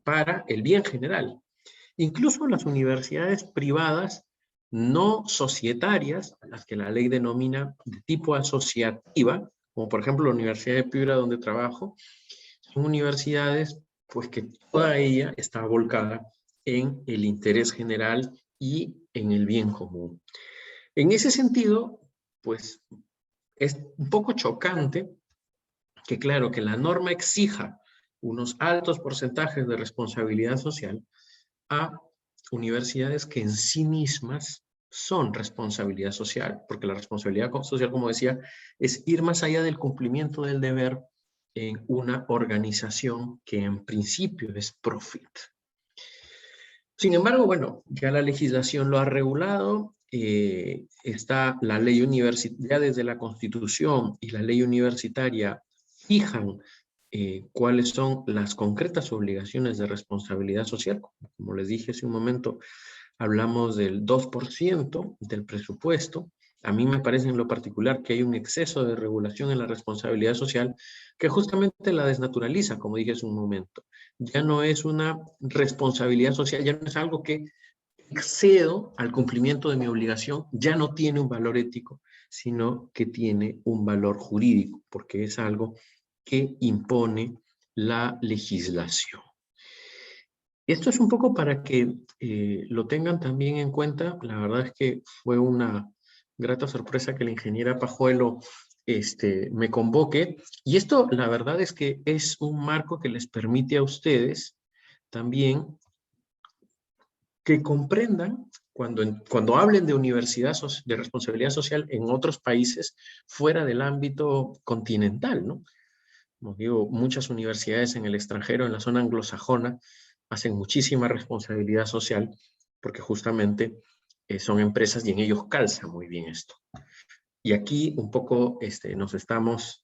para el bien general. Incluso las universidades privadas no societarias, las que la ley denomina de tipo asociativa, como por ejemplo la Universidad de Piura donde trabajo, son universidades pues que toda ella está volcada en el interés general y en el bien común. En ese sentido, pues es un poco chocante que claro, que la norma exija unos altos porcentajes de responsabilidad social a universidades que en sí mismas son responsabilidad social, porque la responsabilidad social, como decía, es ir más allá del cumplimiento del deber en una organización que en principio es profit. Sin embargo, bueno, ya la legislación lo ha regulado, está la ley universitaria, desde la Constitución y la ley universitaria fijan cuáles son las concretas obligaciones de responsabilidad social. Como les dije hace un momento, hablamos del 2% del presupuesto. A mí me parece en lo particular que hay un exceso de regulación en la responsabilidad social que justamente la desnaturaliza, como dije hace un momento. Ya no es una responsabilidad social, ya no es algo que excedo al cumplimiento de mi obligación, ya no tiene un valor ético, sino que tiene un valor jurídico, porque es algo que impone la legislación. Esto es un poco para que lo tengan también en cuenta. La verdad es que fue una grata sorpresa que la ingeniera Pajuelo me convoque. Y esto, la verdad es que es un marco que les permite a ustedes también que comprendan cuando hablen de universidad de responsabilidad social en otros países fuera del ámbito continental, ¿no? Como digo, muchas universidades en el extranjero, en la zona anglosajona, hacen muchísima responsabilidad social porque justamente son empresas y en ellos calza muy bien esto. Y aquí un poco nos estamos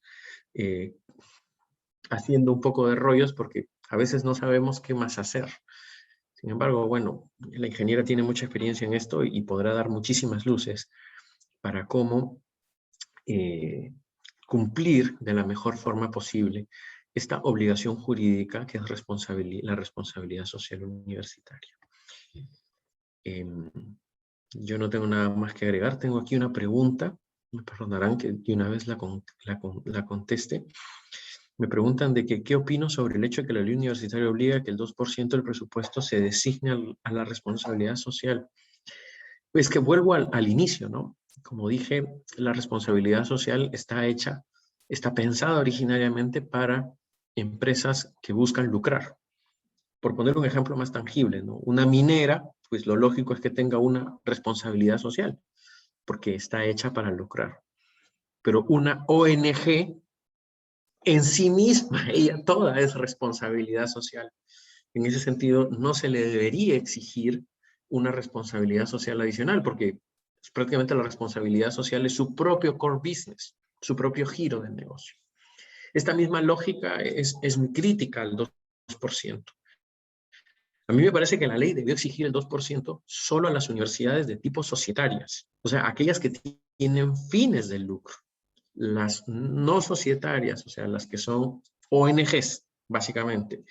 haciendo un poco de rollos porque a veces no sabemos qué más hacer. Sin embargo, bueno, la ingeniera tiene mucha experiencia en esto y podrá dar muchísimas luces para cómo cumplir de la mejor forma posible esta obligación jurídica que es la responsabilidad social universitaria. Yo no tengo nada más que agregar. Tengo aquí una pregunta. Me perdonarán que de una vez la conteste. Me preguntan de que qué opino sobre el hecho de que la ley universitaria obliga a que el 2% del presupuesto se designe a la responsabilidad social. Pues que vuelvo al inicio, ¿no? Como dije, la responsabilidad social está pensada originariamente para empresas que buscan lucrar. Por poner un ejemplo más tangible, ¿no? Una minera, pues lo lógico es que tenga una responsabilidad social, porque está hecha para lucrar. Pero una ONG en sí misma, ella toda es responsabilidad social. En ese sentido, no se le debería exigir una responsabilidad social adicional, porque prácticamente la responsabilidad social es su propio core business, su propio giro del negocio. Esta misma lógica es muy crítica al 2%. A mí me parece que la ley debió exigir el 2% solo a las universidades de tipo societarias, o sea, aquellas que tienen fines de lucro. Las no societarias, o sea, las que son ONGs, básicamente,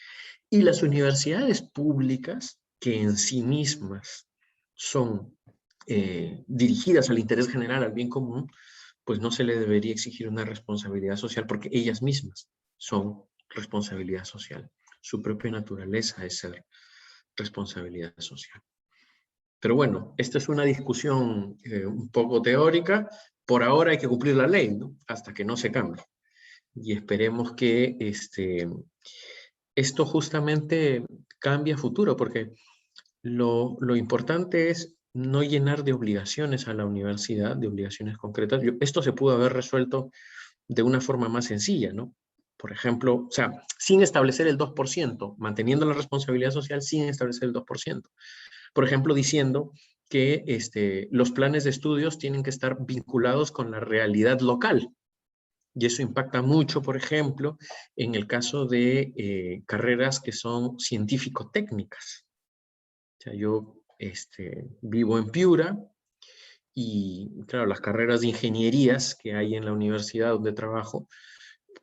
y las universidades públicas, que en sí mismas son dirigidas al interés general, al bien común, pues no se le debería exigir una responsabilidad social porque ellas mismas son responsabilidad social. Su propia naturaleza es ser responsabilidad social. Pero bueno, esta es una discusión un poco teórica. Por ahora hay que cumplir la ley, ¿no? Hasta que no se cambie. Y esperemos que esto justamente cambie a futuro, porque lo importante es no llenar de obligaciones a la universidad, de obligaciones concretas. Esto se pudo haber resuelto de una forma más sencilla, ¿no? Por ejemplo, o sea, sin establecer el 2%, manteniendo la responsabilidad social sin establecer el 2%. Por ejemplo, diciendo que los planes de estudios tienen que estar vinculados con la realidad local. Y eso impacta mucho, por ejemplo, en el caso de carreras que son científico-técnicas. O sea, yo vivo en Piura y, claro, las carreras de ingenierías que hay en la universidad donde trabajo,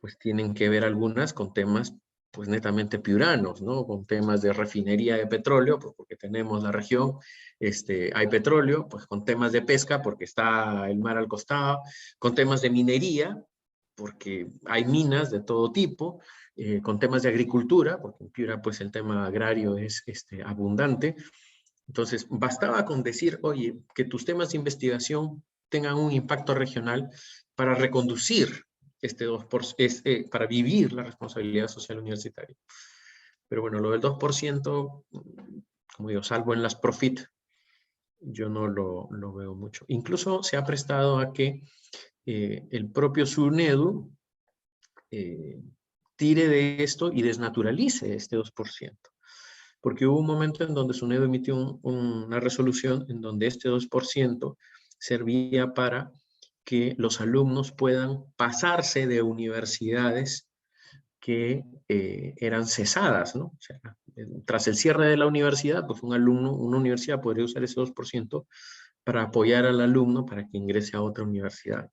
pues tienen que ver algunas con temas pues netamente piuranos, ¿no? Con temas de refinería de petróleo, pues porque tenemos la región, hay petróleo, pues con temas de pesca, porque está el mar al costado, con temas de minería, porque hay minas de todo tipo, con temas de agricultura, porque en Piura pues el tema agrario es abundante. Entonces, bastaba con decir, oye, que tus temas de investigación tengan un impacto regional para reconducir este 2%, para vivir la responsabilidad social universitaria. Pero bueno, lo del 2%, como digo, salvo en las profit, yo no lo veo mucho. Incluso se ha prestado a que el propio SUNEDU tire de esto y desnaturalice este 2%. Porque hubo un momento en donde SUNEDU emitió una resolución en donde este 2% servía para que los alumnos puedan pasarse de universidades que eran cesadas, ¿no? O sea, tras el cierre de la universidad, pues una universidad podría usar ese 2% para apoyar al alumno para que ingrese a otra universidad.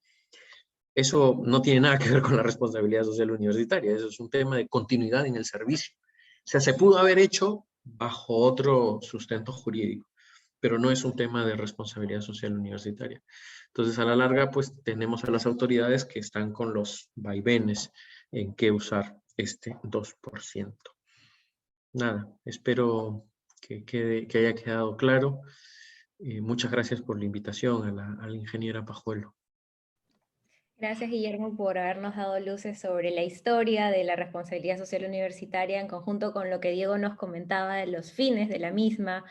Eso no tiene nada que ver con la responsabilidad social universitaria, eso es un tema de continuidad en el servicio. O sea, se pudo haber hecho bajo otro sustento jurídico, pero no es un tema de responsabilidad social universitaria. Entonces, a la larga, pues tenemos a las autoridades que están con los vaivenes en qué usar este 2%. Nada, espero que haya quedado claro. Muchas gracias por la invitación a la ingeniera Pajuelo. Gracias, Guillermo, por habernos dado luces sobre la historia de la responsabilidad social universitaria en conjunto con lo que Diego nos comentaba de los fines de la misma.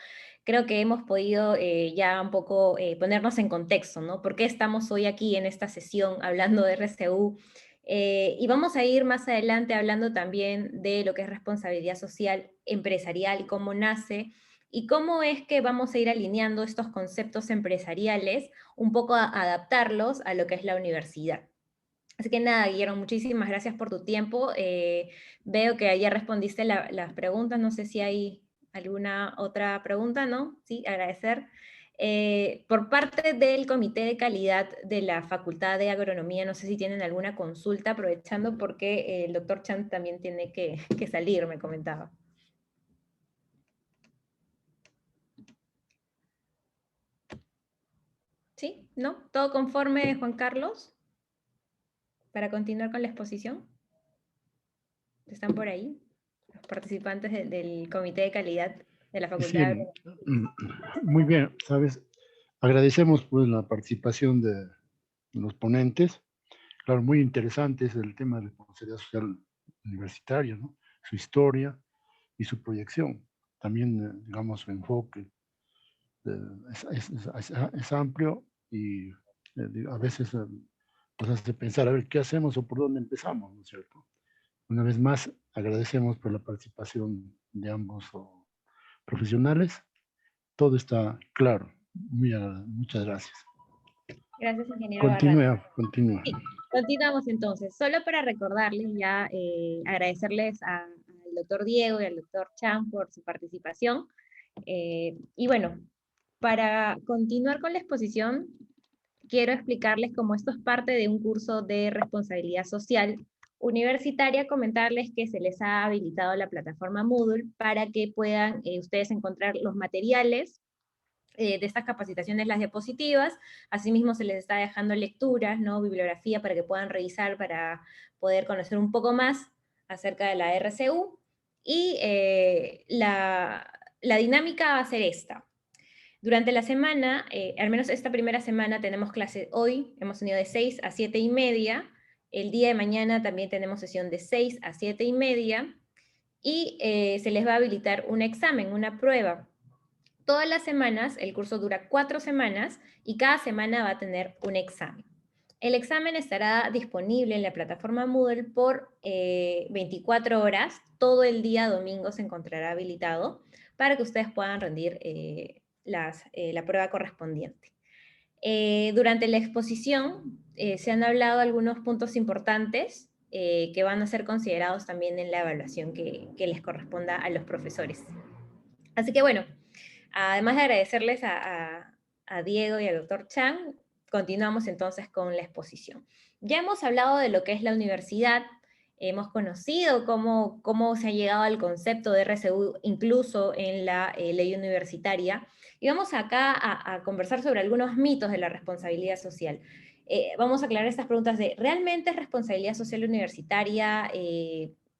Creo que hemos podido ya un poco ponernos en contexto, ¿no? ¿Por qué estamos hoy aquí en esta sesión hablando de RCU? Y vamos a ir más adelante hablando también de lo que es responsabilidad social empresarial, cómo nace y cómo es que vamos a ir alineando estos conceptos empresariales, un poco a adaptarlos a lo que es la universidad. Así que nada, Guillermo, muchísimas gracias por tu tiempo. Veo que ya respondiste las preguntas, no sé si hay alguna otra pregunta, ¿no? Sí, agradecer. Por parte del Comité de Calidad de la Facultad de Agronomía, no sé si tienen alguna consulta, aprovechando porque el doctor Chan también tiene que salir, me comentaba. ¿Sí? ¿No? ¿Todo conforme, Juan Carlos? Para continuar con la exposición. ¿Están por ahí? Los participantes del Comité de Calidad de la Facultad. Sí, muy bien, ¿sabes? Agradecemos pues la participación de los ponentes. Claro, muy interesante es el tema de la responsabilidad social universitaria, ¿no? Su historia y su proyección. También, digamos, su enfoque es amplio y a veces nos hace pensar, a ver, ¿qué hacemos o por dónde empezamos? ¿No es cierto? Una vez más, agradecemos por la participación de ambos profesionales. Todo está claro. Muchas gracias. Gracias, ingeniero. Continúa. Sí, continuamos entonces. Solo para recordarles ya, agradecerles al doctor Diego y al doctor Chan por su participación. Y bueno, para continuar con la exposición, quiero explicarles cómo esto es parte de un curso de responsabilidad social universitaria, comentarles que se les ha habilitado la plataforma Moodle para que puedan ustedes encontrar los materiales de estas capacitaciones, las diapositivas. Asimismo se les está dejando lecturas, ¿no? Bibliografía para que puedan revisar, para poder conocer un poco más acerca de la RCU. Y la dinámica va a ser esta. Durante la semana, al menos esta primera semana, tenemos clase hoy, hemos tenido de 6 a 7:30, el día de mañana también tenemos sesión de 6 a 7:30, y se les va a habilitar un examen, una prueba. Todas las semanas, el curso dura 4 semanas y cada semana va a tener un examen. El examen estará disponible en la plataforma Moodle por 24 horas, todo el día domingo se encontrará habilitado para que ustedes puedan rendir la prueba correspondiente. Durante la exposición se han hablado algunos puntos importantes que van a ser considerados también en la evaluación que les corresponda a los profesores. Así que bueno, además de agradecerles a Diego y al doctor Chang, continuamos entonces con la exposición. Ya hemos hablado de lo que es la universidad, hemos conocido cómo se ha llegado al concepto de RCU incluso en la ley universitaria, y vamos acá a conversar sobre algunos mitos de la responsabilidad social. Vamos a aclarar estas preguntas de, ¿realmente es responsabilidad social universitaria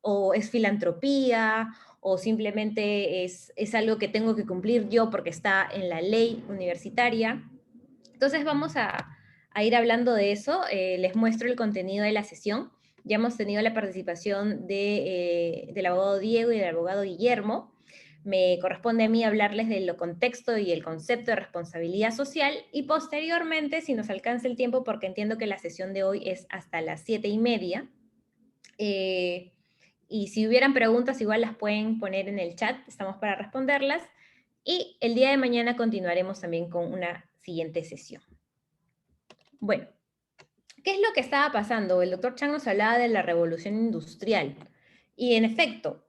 o es filantropía? ¿O simplemente es algo que tengo que cumplir yo porque está en la ley universitaria? Entonces vamos a ir hablando de eso. Les muestro el contenido de la sesión. Ya hemos tenido la participación del abogado Diego y del abogado Guillermo. Me corresponde a mí hablarles del contexto y el concepto de responsabilidad social, y posteriormente, si nos alcanza el tiempo, porque entiendo que la sesión de hoy es hasta las 7:30, y si hubieran preguntas, igual las pueden poner en el chat, estamos para responderlas. Y el día de mañana continuaremos también con una siguiente sesión. Bueno, ¿qué es lo que estaba pasando? El doctor Chang nos hablaba de la revolución industrial. Y en efecto,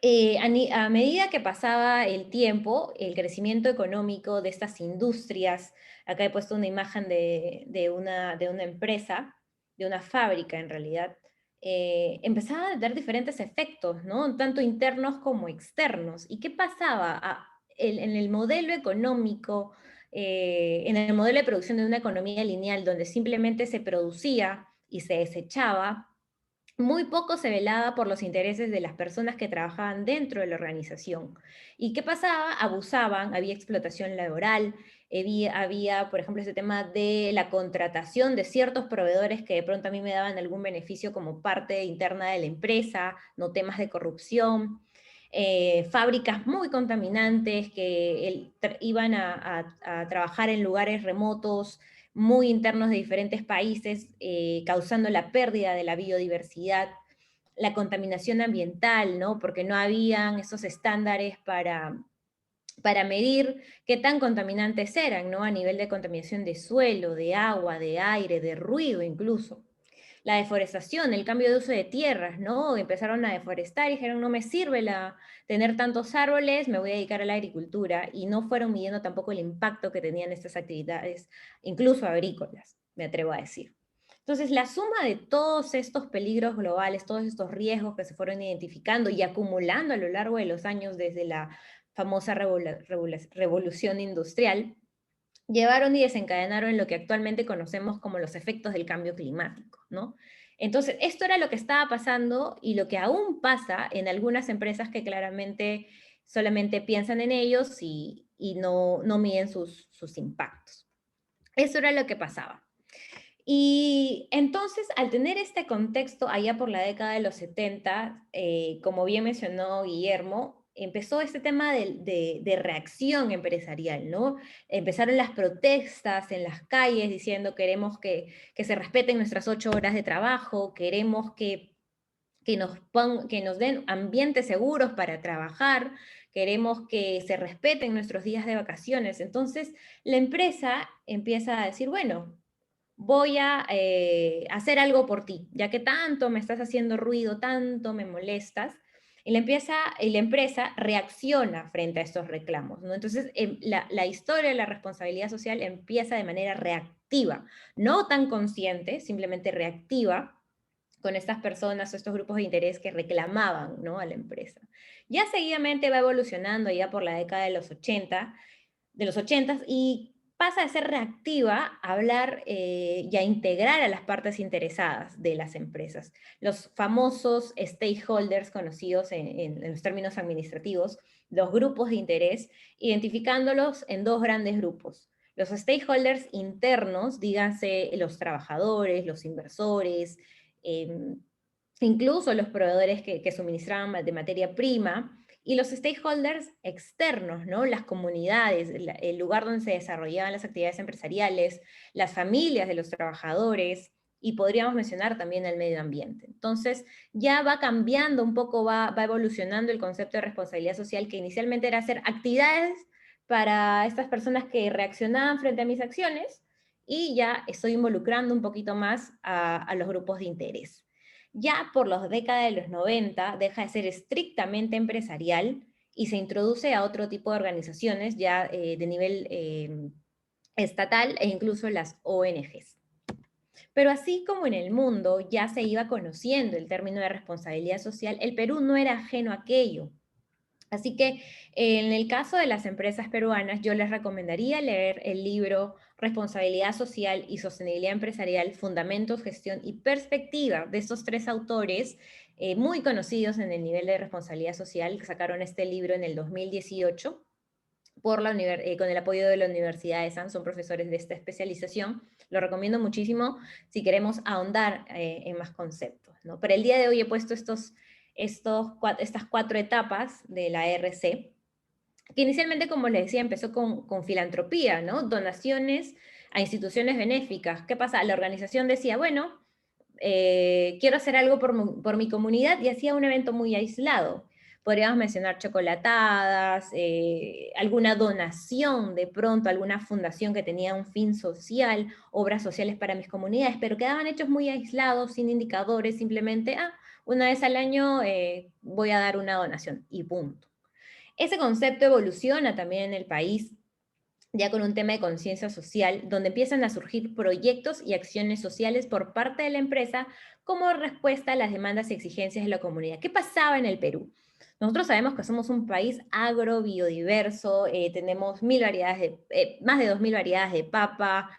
a medida que pasaba el tiempo, el crecimiento económico de estas industrias, acá he puesto una imagen de una empresa, de una fábrica en realidad, empezaba a dar diferentes efectos, ¿no? Tanto internos como externos. ¿Y qué pasaba? En el modelo económico, en el modelo de producción de una economía lineal, donde simplemente se producía y se desechaba, muy poco se velaba por los intereses de las personas que trabajaban dentro de la organización. ¿Y qué pasaba? Abusaban, había explotación laboral, había, por ejemplo, ese tema de la contratación de ciertos proveedores que de pronto a mí me daban algún beneficio como parte interna de la empresa, no temas de corrupción, fábricas muy contaminantes que iban a trabajar en lugares remotos, muy internos de diferentes países, causando la pérdida de la biodiversidad, la contaminación ambiental, ¿no? Porque no habían esos estándares para medir qué tan contaminantes eran, ¿no? A nivel de contaminación de suelo, de agua, de aire, de ruido incluso. La deforestación, el cambio de uso de tierras, ¿no? Empezaron a deforestar y dijeron, no me sirve tener tantos árboles, me voy a dedicar a la agricultura, y no fueron midiendo tampoco el impacto que tenían estas actividades, incluso agrícolas, me atrevo a decir. Entonces, la suma de todos estos peligros globales, todos estos riesgos que se fueron identificando y acumulando a lo largo de los años desde la famosa revolución industrial, llevaron y desencadenaron lo que actualmente conocemos como los efectos del cambio climático, ¿no? Entonces, esto era lo que estaba pasando y lo que aún pasa en algunas empresas que claramente solamente piensan en ellos y no miden sus impactos. Eso era lo que pasaba. Y entonces, al tener este contexto allá por la década de los 70, como bien mencionó Guillermo, empezó este tema de reacción empresarial, ¿no? Empezaron las protestas en las calles diciendo queremos que se respeten nuestras 8 horas de trabajo, queremos que nos den ambientes seguros para trabajar, queremos que se respeten nuestros días de vacaciones. Entonces, la empresa empieza a decir, bueno, voy a hacer algo por ti, ya que tanto me estás haciendo ruido, tanto me molestas, y la empresa reacciona frente a estos reclamos, ¿no? Entonces, la historia de la responsabilidad social empieza de manera reactiva, no tan consciente, simplemente reactiva, con estas personas o estos grupos de interés que reclamaban, ¿no?, a la empresa. Ya seguidamente va evolucionando ya por la década de los 80, y pasa de ser reactiva a hablar y a integrar a las partes interesadas de las empresas. Los famosos stakeholders conocidos en los términos administrativos, los grupos de interés, identificándolos en 2 grandes grupos. Los stakeholders internos, díganse los trabajadores, los inversores, incluso los proveedores que suministraban de materia prima, y los stakeholders externos, ¿no? Las comunidades, el lugar donde se desarrollaban las actividades empresariales, las familias de los trabajadores, y podríamos mencionar también el medio ambiente. Entonces, ya va cambiando un poco, va evolucionando el concepto de responsabilidad social, que inicialmente era hacer actividades para estas personas que reaccionaban frente a mis acciones, y ya estoy involucrando un poquito más a los grupos de interés. Ya por las décadas de los 90 deja de ser estrictamente empresarial y se introduce a otro tipo de organizaciones ya de nivel estatal e incluso las ONGs. Pero así como en el mundo ya se iba conociendo el término de responsabilidad social, el Perú no era ajeno a aquello. Así que en el caso de las empresas peruanas, yo les recomendaría leer el libro Responsabilidad Social y Sostenibilidad Empresarial, Fundamentos, Gestión y Perspectiva, de estos 3 autores muy conocidos en el nivel de responsabilidad social, que sacaron este libro en el 2018 con el apoyo de la Universidad de San, son profesores de esta especialización. Lo recomiendo muchísimo si queremos ahondar en más conceptos, ¿no? Pero el día de hoy he puesto estas 4 etapas de la RC, que inicialmente, como les decía, empezó con filantropía, ¿no? Donaciones a instituciones benéficas. ¿Qué pasa? La organización decía, bueno, quiero hacer algo por mi comunidad, y hacía un evento muy aislado. Podríamos mencionar chocolatadas, alguna donación de pronto, alguna fundación que tenía un fin social, obras sociales para mis comunidades, pero quedaban hechos muy aislados, sin indicadores, simplemente, una vez al año voy a dar una donación, y punto. Ese concepto evoluciona también en el país, ya con un tema de conciencia social, donde empiezan a surgir proyectos y acciones sociales por parte de la empresa como respuesta a las demandas y exigencias de la comunidad. ¿Qué pasaba en el Perú? Nosotros sabemos que somos un país agrobiodiverso, tenemos más de 2.000 variedades de papa,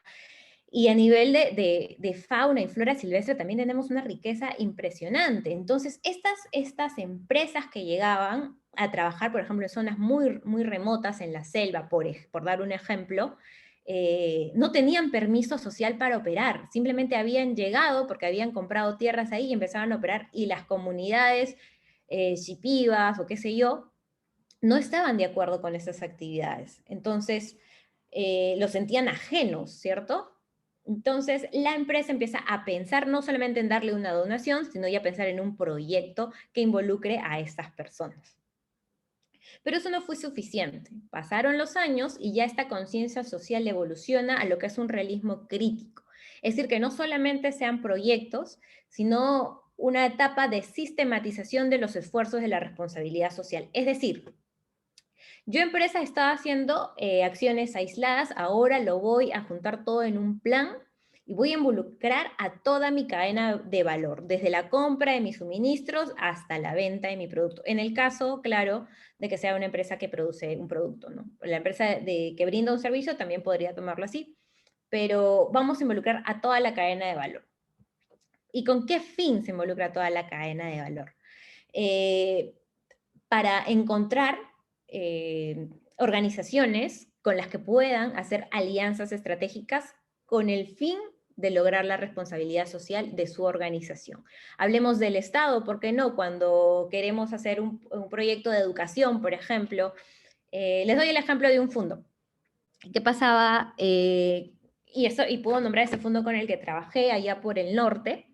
y a nivel de fauna y flora silvestre también tenemos una riqueza impresionante. Entonces, estas empresas que llegaban a trabajar, por ejemplo, en zonas muy, muy remotas en la selva, por dar un ejemplo, no tenían permiso social para operar, simplemente habían llegado porque habían comprado tierras ahí y empezaban a operar, y las comunidades shipibas o qué sé yo, no estaban de acuerdo con esas actividades. Entonces, lo sentían ajenos, ¿cierto? Entonces, la empresa empieza a pensar no solamente en darle una donación, sino ya pensar en un proyecto que involucre a estas personas. Pero eso no fue suficiente. Pasaron los años y ya esta conciencia social evoluciona a lo que es un realismo crítico. Es decir, que no solamente sean proyectos, sino una etapa de sistematización de los esfuerzos de la responsabilidad social. Es decir, yo empresa estaba haciendo acciones aisladas, ahora lo voy a juntar todo en un plan y voy a involucrar a toda mi cadena de valor, desde la compra de mis suministros hasta la venta de mi producto. En el caso, claro, de que sea una empresa que produce un producto, ¿no? La empresa que brinda un servicio también podría tomarlo así, pero vamos a involucrar a toda la cadena de valor. ¿Y con qué fin se involucra toda la cadena de valor? Para encontrar organizaciones con las que puedan hacer alianzas estratégicas con el fin de lograr la responsabilidad social de su organización. Hablemos del Estado, ¿por qué no? Cuando queremos hacer un proyecto de educación, por ejemplo, les doy el ejemplo de un fondo. ¿Qué pasaba? Y puedo nombrar ese fondo con el que trabajé allá por el norte.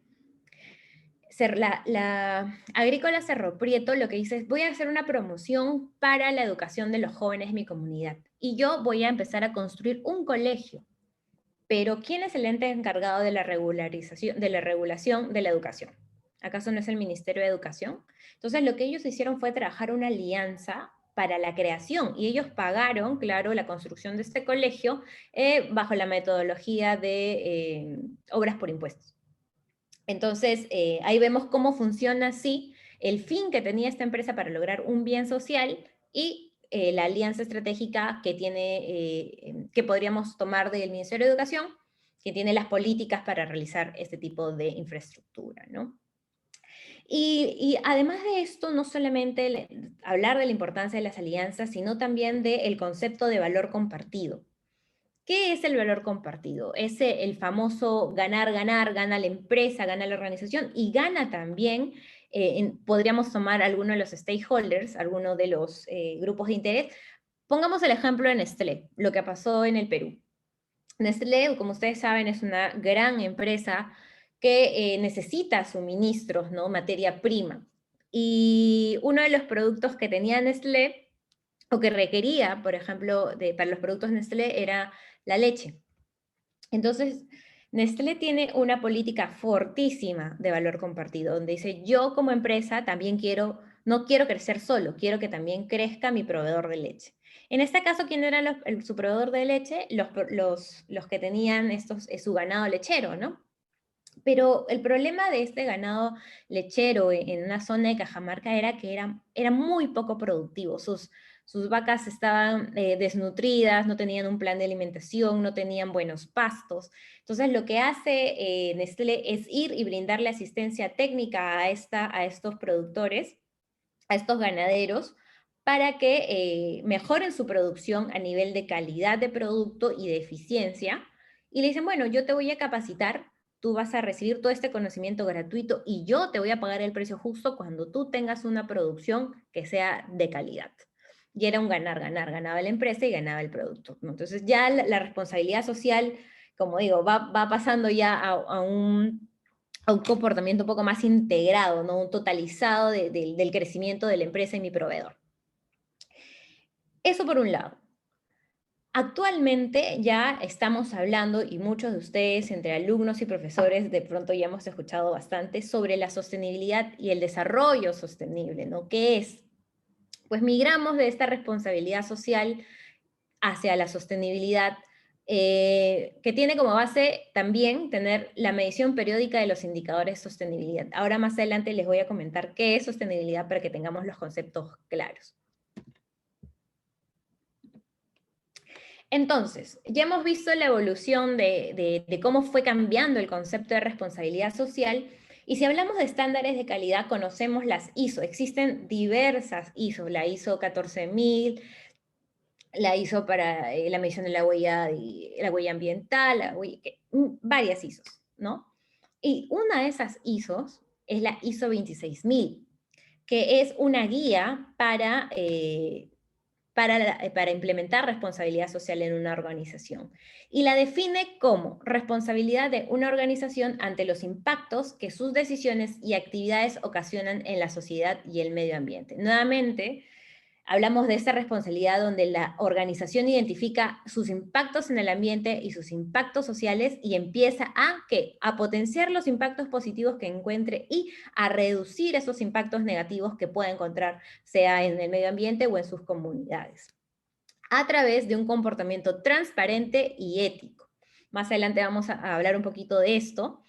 La Agrícola Cerro Prieto lo que dice es, voy a hacer una promoción para la educación de los jóvenes de mi comunidad, y yo voy a empezar a construir un colegio. Pero ¿quién es el ente encargado de la regulación de la educación? ¿Acaso no es el Ministerio de Educación? Entonces lo que ellos hicieron fue trabajar una alianza para la creación, y ellos pagaron, claro, la construcción de este colegio bajo la metodología de obras por impuestos. Entonces, ahí vemos cómo funciona así el fin que tenía esta empresa para lograr un bien social, y la alianza estratégica que podríamos tomar del Ministerio de Educación, que tiene las políticas para realizar este tipo de infraestructura, ¿no? Y además de esto, no solamente hablar de la importancia de las alianzas, sino también del concepto de valor compartido. ¿Qué es el valor compartido? Es el famoso ganar, ganar, gana la empresa, gana la organización y gana también podríamos tomar alguno de los stakeholders, alguno de los grupos de interés. Pongamos el ejemplo de Nestlé, lo que pasó en el Perú. Nestlé, como ustedes saben, es una gran empresa que necesita suministros, ¿no? Materia prima. Y uno de los productos que tenía Nestlé, o que requería, por ejemplo, para los productos Nestlé, era la leche. Entonces, Nestlé tiene una política fortísima de valor compartido, donde dice, yo como empresa también no quiero crecer solo, quiero que también crezca mi proveedor de leche. En este caso, ¿quién era su proveedor de leche? Los que tenían su ganado lechero, ¿no? Pero el problema de este ganado lechero en una zona de Cajamarca era que era muy poco productivo. Sus vacas estaban desnutridas, no tenían un plan de alimentación, no tenían buenos pastos. Entonces lo que hace Nestlé es ir y brindarle asistencia técnica a estos productores, a estos ganaderos, para que mejoren su producción a nivel de calidad de producto y de eficiencia. Y le dicen, bueno, yo te voy a capacitar, tú vas a recibir todo este conocimiento gratuito y yo te voy a pagar el precio justo cuando tú tengas una producción que sea de calidad. Y era un ganar, ganar, ganaba la empresa y ganaba el producto, ¿no? Entonces ya la responsabilidad social, como digo, va pasando ya a un comportamiento un poco más integrado, ¿no? Un totalizado del crecimiento de la empresa y mi proveedor. Eso por un lado. Actualmente ya estamos hablando, y muchos de ustedes, entre alumnos y profesores, de pronto ya hemos escuchado bastante sobre la sostenibilidad y el desarrollo sostenible, ¿no? ¿Qué es? Pues migramos de esta responsabilidad social hacia la sostenibilidad, que tiene como base también tener la medición periódica de los indicadores de sostenibilidad. Ahora más adelante les voy a comentar qué es sostenibilidad para que tengamos los conceptos claros. Entonces, ya hemos visto la evolución de cómo fue cambiando el concepto de responsabilidad social, y si hablamos de estándares de calidad, conocemos las ISO. Existen diversas ISO, la ISO 14000, la ISO para la medición de la huella ambiental, varias ISOs, ¿no? Y una de esas ISOs es la ISO 26000, que es una guía para implementar responsabilidad social en una organización. Y la define como responsabilidad de una organización ante los impactos que sus decisiones y actividades ocasionan en la sociedad y el medio ambiente. Nuevamente, hablamos de esta responsabilidad donde la organización identifica sus impactos en el ambiente y sus impactos sociales y empieza a potenciar los impactos positivos que encuentre y a reducir esos impactos negativos que pueda encontrar, sea en el medio ambiente o en sus comunidades, a través de un comportamiento transparente y ético. Más adelante vamos a hablar un poquito de esto,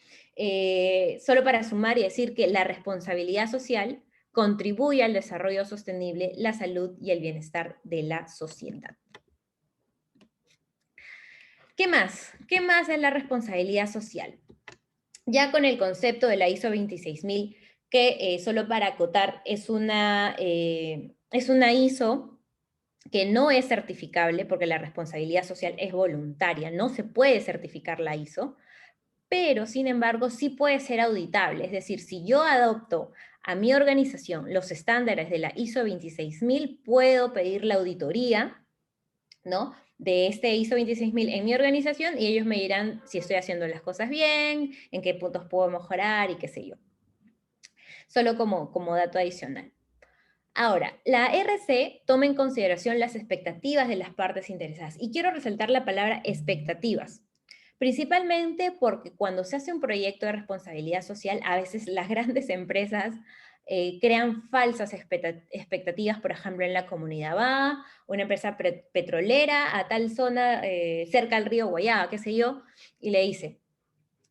solo para sumar y decir que la responsabilidad social contribuye al desarrollo sostenible, la salud y el bienestar de la sociedad. ¿Qué más? ¿Qué más es la responsabilidad social? Ya con el concepto de la ISO 26000, que solo para acotar, es una ISO que no es certificable porque la responsabilidad social es voluntaria, no se puede certificar la ISO, pero sin embargo sí puede ser auditable. Es decir, si yo adopto a mi organización los estándares de la ISO 26000, puedo pedir la auditoría, ¿no?, de este ISO 26000 en mi organización y ellos me dirán si estoy haciendo las cosas bien, en qué puntos puedo mejorar y qué sé yo. Solo como dato adicional. Ahora, la RC toma en consideración las expectativas de las partes interesadas. Y quiero resaltar la palabra expectativas. Principalmente porque cuando se hace un proyecto de responsabilidad social, a veces las grandes empresas crean falsas expectativas. Por ejemplo, en la comunidad va una empresa petrolera a tal zona cerca al río Guayaba, qué sé yo, y le dice,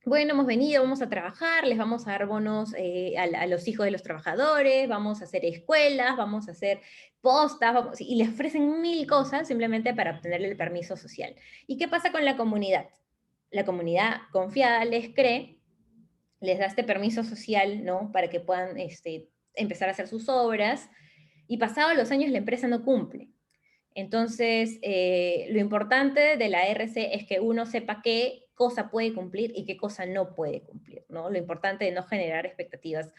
bueno, hemos venido, vamos a trabajar, les vamos a dar bonos a los hijos de los trabajadores, vamos a hacer escuelas, vamos a hacer postas, y les ofrecen 1000 cosas simplemente para obtener el permiso social. ¿Y qué pasa con la comunidad? La comunidad confiada les cree, les da este permiso social, ¿no?, para que puedan empezar a hacer sus obras, y pasados los años la empresa no cumple. Entonces, lo importante de la RC es que uno sepa qué cosa puede cumplir y qué cosa no puede cumplir, ¿no? Lo importante de no generar expectativas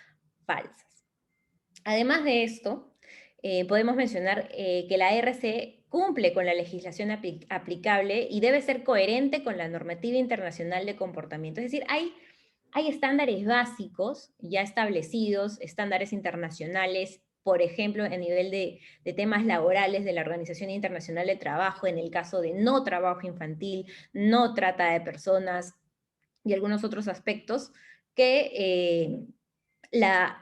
falsas. Además de esto, podemos mencionar que la RC cumple con la legislación aplicable y debe ser coherente con la normativa internacional de comportamiento. Es decir, hay estándares básicos ya establecidos, estándares internacionales, por ejemplo, a nivel de temas laborales de la Organización Internacional de Trabajo, en el caso de no trabajo infantil, no trata de personas y algunos otros aspectos que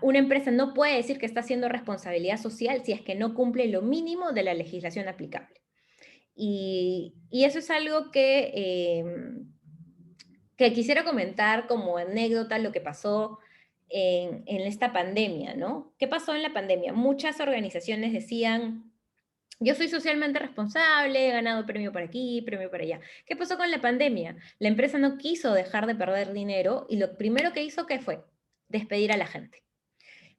una empresa no puede decir que está haciendo responsabilidad social si es que no cumple lo mínimo de la legislación aplicable. Y eso es algo que quisiera comentar como anécdota lo que pasó en esta pandemia, ¿no? ¿Qué pasó en la pandemia? Muchas organizaciones decían, yo soy socialmente responsable, he ganado premio por aquí, premio por allá. ¿Qué pasó con la pandemia? La empresa no quiso dejar de perder dinero y lo primero que hizo, ¿qué fue? Despedir a la gente.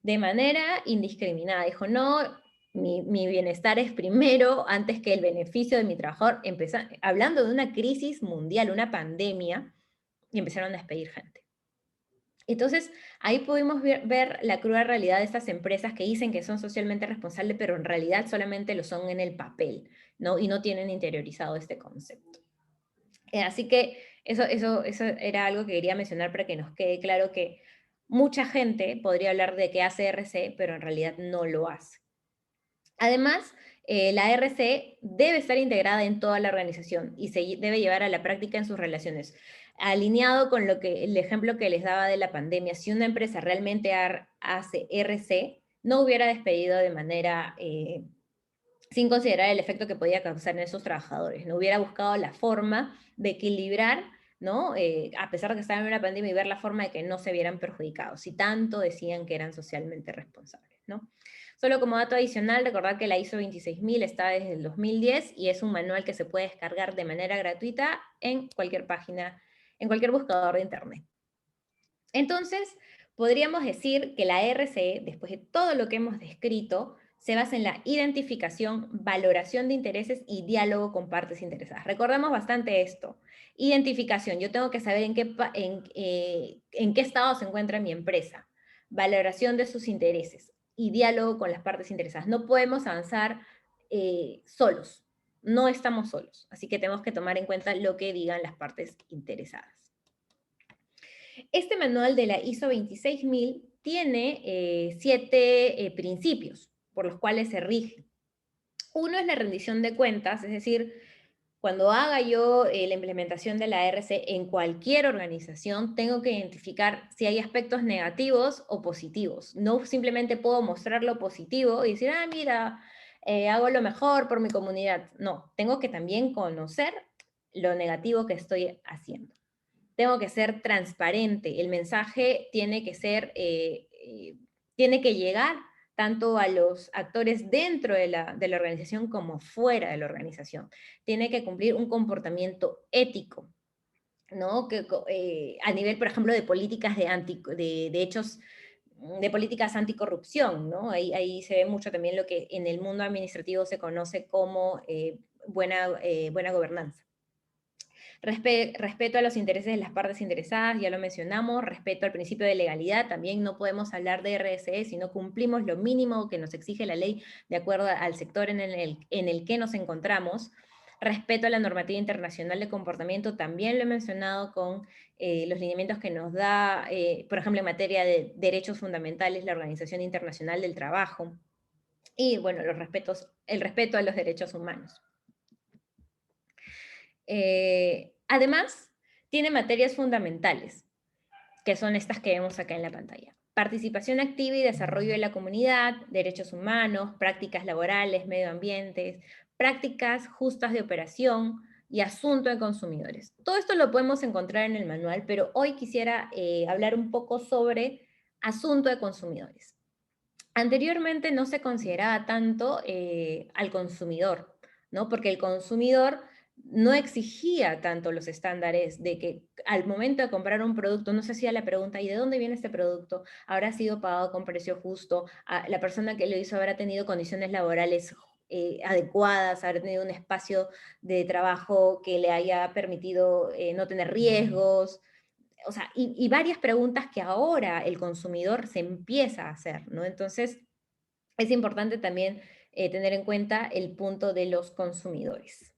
De manera indiscriminada. Dijo, no, mi bienestar es primero antes que el beneficio de mi trabajador. Hablando de una crisis mundial, una pandemia, y empezaron a despedir gente. Entonces, ahí pudimos ver la cruda realidad de estas empresas que dicen que son socialmente responsables, pero en realidad solamente lo son en el papel, ¿no? Y no tienen interiorizado este concepto. Así que eso era algo que quería mencionar para que nos quede claro que mucha gente podría hablar de que hace RC, pero en realidad no lo hace. Además, la RC debe estar integrada en toda la organización y se debe llevar a la práctica en sus relaciones. Alineado con el ejemplo que les daba de la pandemia, si una empresa realmente hace RC, no hubiera despedido de manera sin considerar el efecto que podía causar en esos trabajadores. No hubiera buscado la forma de equilibrar, ¿no? A pesar de que estaban en una pandemia, y ver la forma de que no se vieran perjudicados, si tanto decían que eran socialmente responsables, ¿no? Solo como dato adicional, recordar que la ISO 26000 está desde el 2010 y es un manual que se puede descargar de manera gratuita en cualquier página, en cualquier buscador de internet. Entonces, podríamos decir que la RCE, después de todo lo que hemos descrito, se basa en la identificación, valoración de intereses y diálogo con partes interesadas. Recordemos bastante esto. Identificación, yo tengo que saber en qué estado se encuentra mi empresa. Valoración de sus intereses y diálogo con las partes interesadas. No podemos avanzar solos, no estamos solos, así que tenemos que tomar en cuenta lo que digan las partes interesadas. Este manual de la ISO 26000 tiene 7 principios por los cuales se rige. Uno es la rendición de cuentas, es decir, cuando haga yo la implementación de la RC en cualquier organización, tengo que identificar si hay aspectos negativos o positivos. No simplemente puedo mostrar lo positivo y decir, ah, mira, hago lo mejor por mi comunidad. No, tengo que también conocer lo negativo que estoy haciendo. Tengo que ser transparente, el mensaje tiene que ser, tiene que llegar tanto a los actores dentro de la organización como fuera de la organización. Tiene que cumplir un comportamiento ético, ¿no? A nivel, por ejemplo, de políticas de hechos, de políticas anticorrupción, ¿no? Ahí se ve mucho también lo que en el mundo administrativo se conoce como buena gobernanza. Respeto a los intereses de las partes interesadas, ya lo mencionamos, respeto al principio de legalidad, también no podemos hablar de RSE si no cumplimos lo mínimo que nos exige la ley de acuerdo al sector en el que nos encontramos. Respeto a la normativa internacional de comportamiento, también lo he mencionado con los lineamientos que nos da, por ejemplo, en materia de derechos fundamentales, la Organización Internacional del Trabajo, y bueno, el respeto a los derechos humanos. Además, tiene materias fundamentales, que son estas que vemos acá en la pantalla. Participación activa y desarrollo de la comunidad, derechos humanos, prácticas laborales, medio ambiente, prácticas justas de operación y asunto de consumidores. Todo esto lo podemos encontrar en el manual, pero hoy quisiera hablar un poco sobre asunto de consumidores. Anteriormente no se consideraba tanto al consumidor, ¿no? Porque el consumidor no exigía tanto los estándares de que al momento de comprar un producto no se hacía la pregunta, ¿y de dónde viene este producto? ¿Habrá sido pagado con precio justo? ¿La persona que lo hizo habrá tenido condiciones laborales adecuadas? ¿Habrá tenido un espacio de trabajo que le haya permitido no tener riesgos? O sea, y varias preguntas que ahora el consumidor se empieza a hacer, ¿no? Entonces, es importante también tener en cuenta el punto de los consumidores.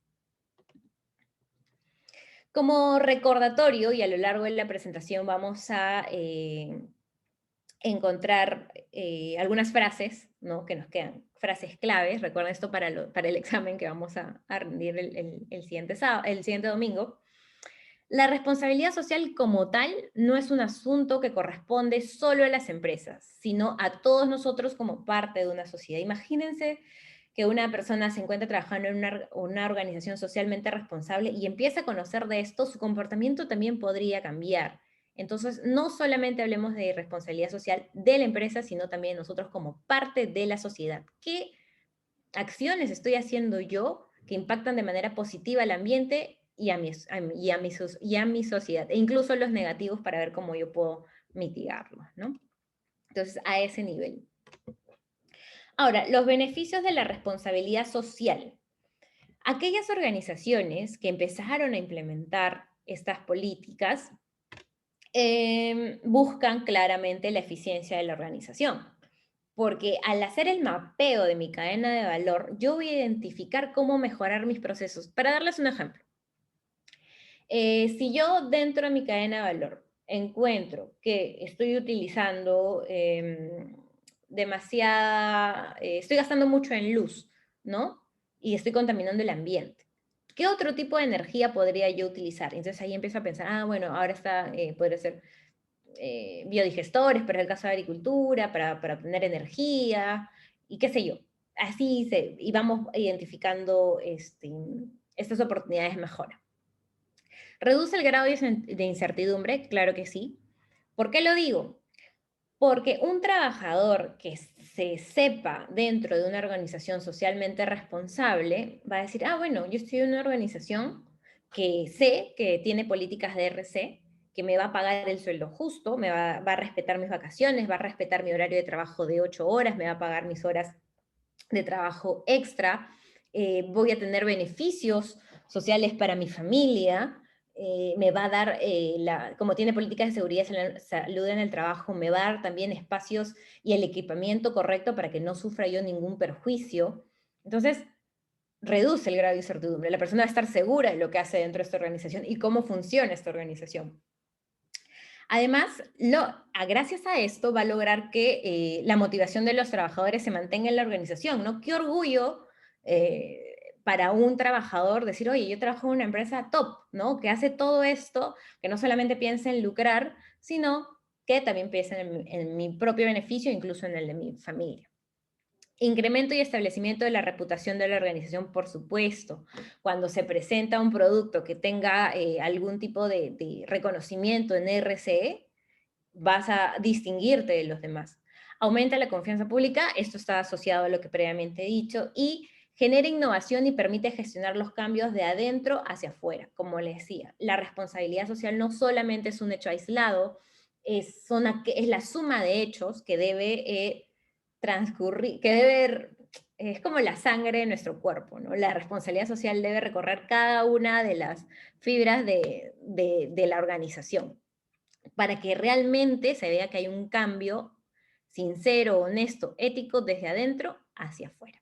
Como recordatorio, y a lo largo de la presentación vamos a encontrar algunas frases, ¿no?, que nos quedan, frases claves. Recuerden esto para el examen que vamos a rendir el siguiente domingo. La responsabilidad social como tal no es un asunto que corresponde solo a las empresas, sino a todos nosotros como parte de una sociedad. Imagínense que una persona se encuentra trabajando en una organización socialmente responsable y empieza a conocer de esto, su comportamiento también podría cambiar. Entonces, no solamente hablemos de responsabilidad social de la empresa, sino también nosotros como parte de la sociedad. ¿Qué acciones estoy haciendo yo que impactan de manera positiva al ambiente y a mi sociedad? E incluso los negativos, para ver cómo yo puedo mitigarlos, ¿no? Entonces, a ese nivel. Ahora, los beneficios de la responsabilidad social. Aquellas organizaciones que empezaron a implementar estas políticas buscan claramente la eficiencia de la organización, porque al hacer el mapeo de mi cadena de valor, yo voy a identificar cómo mejorar mis procesos. Para darles un ejemplo, si yo dentro de mi cadena de valor encuentro que estoy utilizando estoy gastando mucho en luz, ¿no? Y estoy contaminando el ambiente. ¿Qué otro tipo de energía podría yo utilizar? Entonces ahí empiezo a pensar, bueno, ahora podría ser biodigestores, para el caso de agricultura, para obtener energía, y qué sé yo. Y vamos identificando estas oportunidades de mejora. ¿Reduce el grado de incertidumbre? Claro que sí. ¿Por qué lo digo? Porque un trabajador que se sepa dentro de una organización socialmente responsable va a decir, bueno, yo estoy en una organización que sé que tiene políticas de RC, que me va a pagar el sueldo justo, va a respetar mis vacaciones, va a respetar mi horario de trabajo de 8 horas, me va a pagar mis horas de trabajo extra, voy a tener beneficios sociales para mi familia, me va a dar, como tiene políticas de seguridad y salud en el trabajo, me va a dar también espacios y el equipamiento correcto para que no sufra yo ningún perjuicio. Entonces, reduce el grado de incertidumbre. La persona va a estar segura de lo que hace dentro de esta organización y cómo funciona esta organización. Además, gracias a esto va a lograr que la motivación de los trabajadores se mantenga en la organización, ¿no? Qué orgullo para un trabajador decir, oye, yo trabajo en una empresa top, ¿no? Que hace todo esto, que no solamente piensa en lucrar, sino que también piensa en mi propio beneficio, incluso en el de mi familia. Incremento y establecimiento de la reputación de la organización, por supuesto. Cuando se presenta un producto que tenga algún tipo de reconocimiento en RCE, vas a distinguirte de los demás. Aumenta la confianza pública, esto está asociado a lo que previamente he dicho, y genera innovación y permite gestionar los cambios de adentro hacia afuera. Como les decía, la responsabilidad social no solamente es un hecho aislado, es la suma de hechos que debe transcurrir, es como la sangre de nuestro cuerpo, ¿no? La responsabilidad social debe recorrer cada una de las fibras de la organización, para que realmente se vea que hay un cambio sincero, honesto, ético, desde adentro hacia afuera.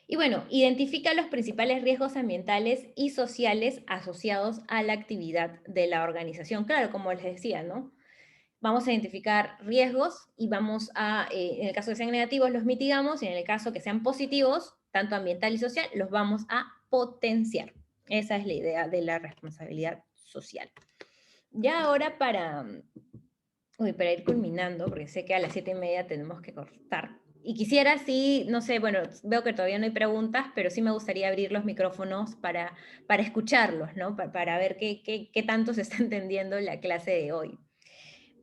Y bueno, identifica los principales riesgos ambientales y sociales asociados a la actividad de la organización. Claro, como les decía, ¿no? Vamos a identificar riesgos y vamos a, en el caso que sean negativos, los mitigamos, y en el caso que sean positivos, tanto ambiental y social, los vamos a potenciar. Esa es la idea de la responsabilidad social. Ya ahora para ir culminando, porque sé que a las 7:30 tenemos que cortar. Y quisiera, sí, no sé, bueno, veo que todavía no hay preguntas, pero sí me gustaría abrir los micrófonos para escucharlos, ¿no? Para ver qué tanto se está entendiendo la clase de hoy.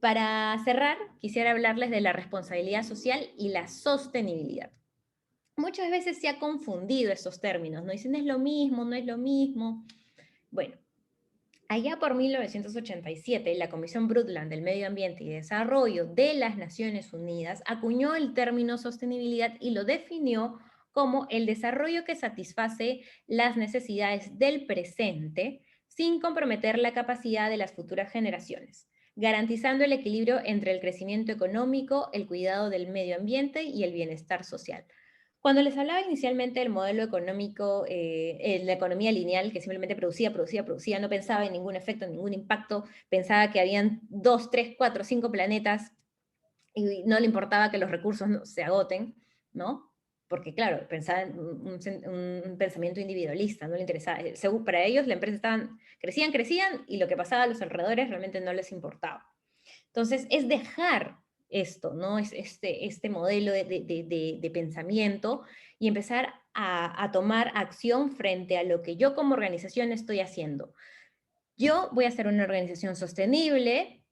Para cerrar, quisiera hablarles de la responsabilidad social y la sostenibilidad. Muchas veces se ha confundido estos términos, ¿no? Dicen, es lo mismo, no es lo mismo. Bueno, allá por 1987, la Comisión Brundtland del Medio Ambiente y Desarrollo de las Naciones Unidas acuñó el término sostenibilidad y lo definió como el desarrollo que satisface las necesidades del presente sin comprometer la capacidad de las futuras generaciones, garantizando el equilibrio entre el crecimiento económico, el cuidado del medio ambiente y el bienestar social. Cuando les hablaba inicialmente del modelo económico, la economía lineal, que simplemente producía, no pensaba en ningún efecto, en ningún impacto, pensaba que habían 2, 3, 4, 5 planetas y no le importaba que los recursos se agoten, ¿no? Porque claro, pensaba en un pensamiento individualista, no le interesaba. Para ellos la empresa crecían, y lo que pasaba a los alrededores realmente no les importaba. Entonces, es dejar esto, ¿no? Es este modelo de pensamiento y empezar a tomar acción frente a lo que yo como organización estoy haciendo. Yo voy a ser una organización sostenible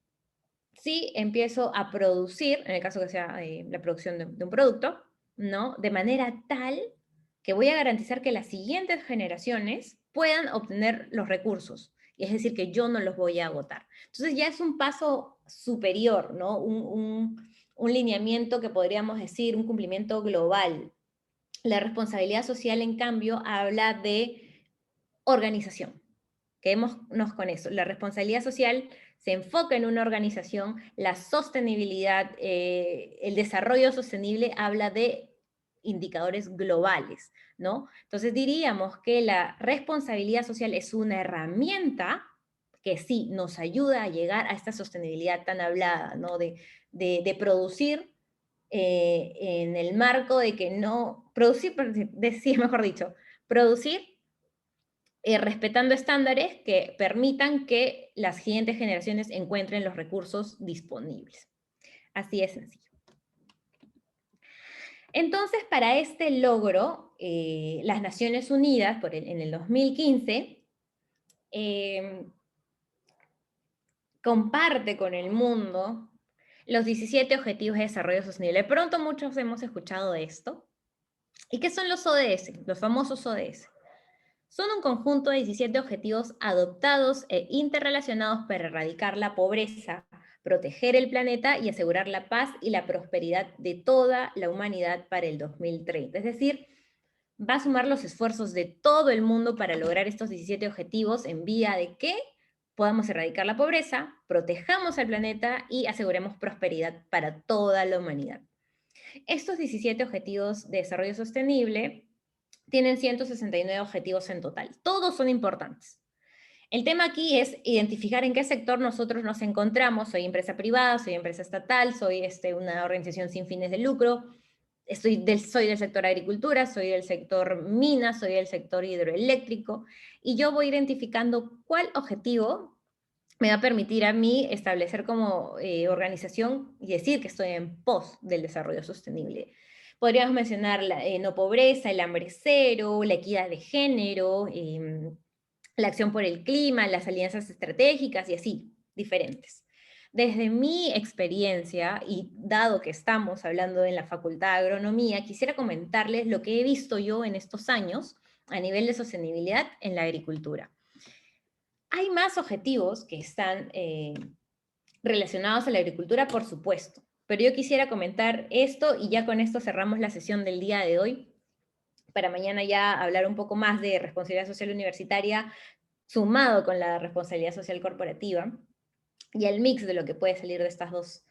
si empiezo a producir, en el caso que sea la producción de un producto, ¿no? De manera tal que voy a garantizar que las siguientes generaciones puedan obtener los recursos. Es decir, que yo no los voy a agotar. Entonces ya es un paso superior, ¿no? Un lineamiento que podríamos decir, un cumplimiento global. La responsabilidad social, en cambio, habla de organización. Quedémonos con eso. La responsabilidad social se enfoca en una organización, la sostenibilidad, el desarrollo sostenible habla de indicadores globales, ¿no? Entonces diríamos que la responsabilidad social es una herramienta que sí nos ayuda a llegar a esta sostenibilidad tan hablada, ¿no? De producir en el marco de que no, decir, mejor dicho, producir respetando estándares que permitan que las siguientes generaciones encuentren los recursos disponibles. Así de sencillo. Entonces, para este logro, las Naciones Unidas, en el 2015, comparte con el mundo los 17 Objetivos de Desarrollo Sostenible. De pronto muchos hemos escuchado de esto. ¿Y qué son los ODS? Los famosos ODS. Son un conjunto de 17 objetivos adoptados e interrelacionados para erradicar la pobreza, proteger el planeta y asegurar la paz y la prosperidad de toda la humanidad para el 2030. Es decir, va a sumar los esfuerzos de todo el mundo para lograr estos 17 objetivos en vía de que podamos erradicar la pobreza, protejamos al planeta y aseguremos prosperidad para toda la humanidad. Estos 17 objetivos de desarrollo sostenible tienen 169 objetivos en total. Todos son importantes. El tema aquí es identificar en qué sector nosotros nos encontramos. Soy empresa privada, soy empresa estatal, soy una organización sin fines de lucro, soy del sector agricultura, soy del sector minas, soy del sector hidroeléctrico, y yo voy identificando cuál objetivo me va a permitir a mí establecer como organización y decir que estoy en pos del desarrollo sostenible. Podríamos mencionar la no pobreza, el hambre cero, la equidad de género, la acción por el clima, las alianzas estratégicas y así, diferentes. Desde mi experiencia, y dado que estamos hablando en la Facultad de Agronomía, quisiera comentarles lo que he visto yo en estos años a nivel de sostenibilidad en la agricultura. Hay más objetivos que están relacionados a la agricultura, por supuesto, pero yo quisiera comentar esto y ya con esto cerramos la sesión del día de hoy, para mañana ya hablar un poco más de responsabilidad social universitaria sumado con la responsabilidad social corporativa y el mix de lo que puede salir de estos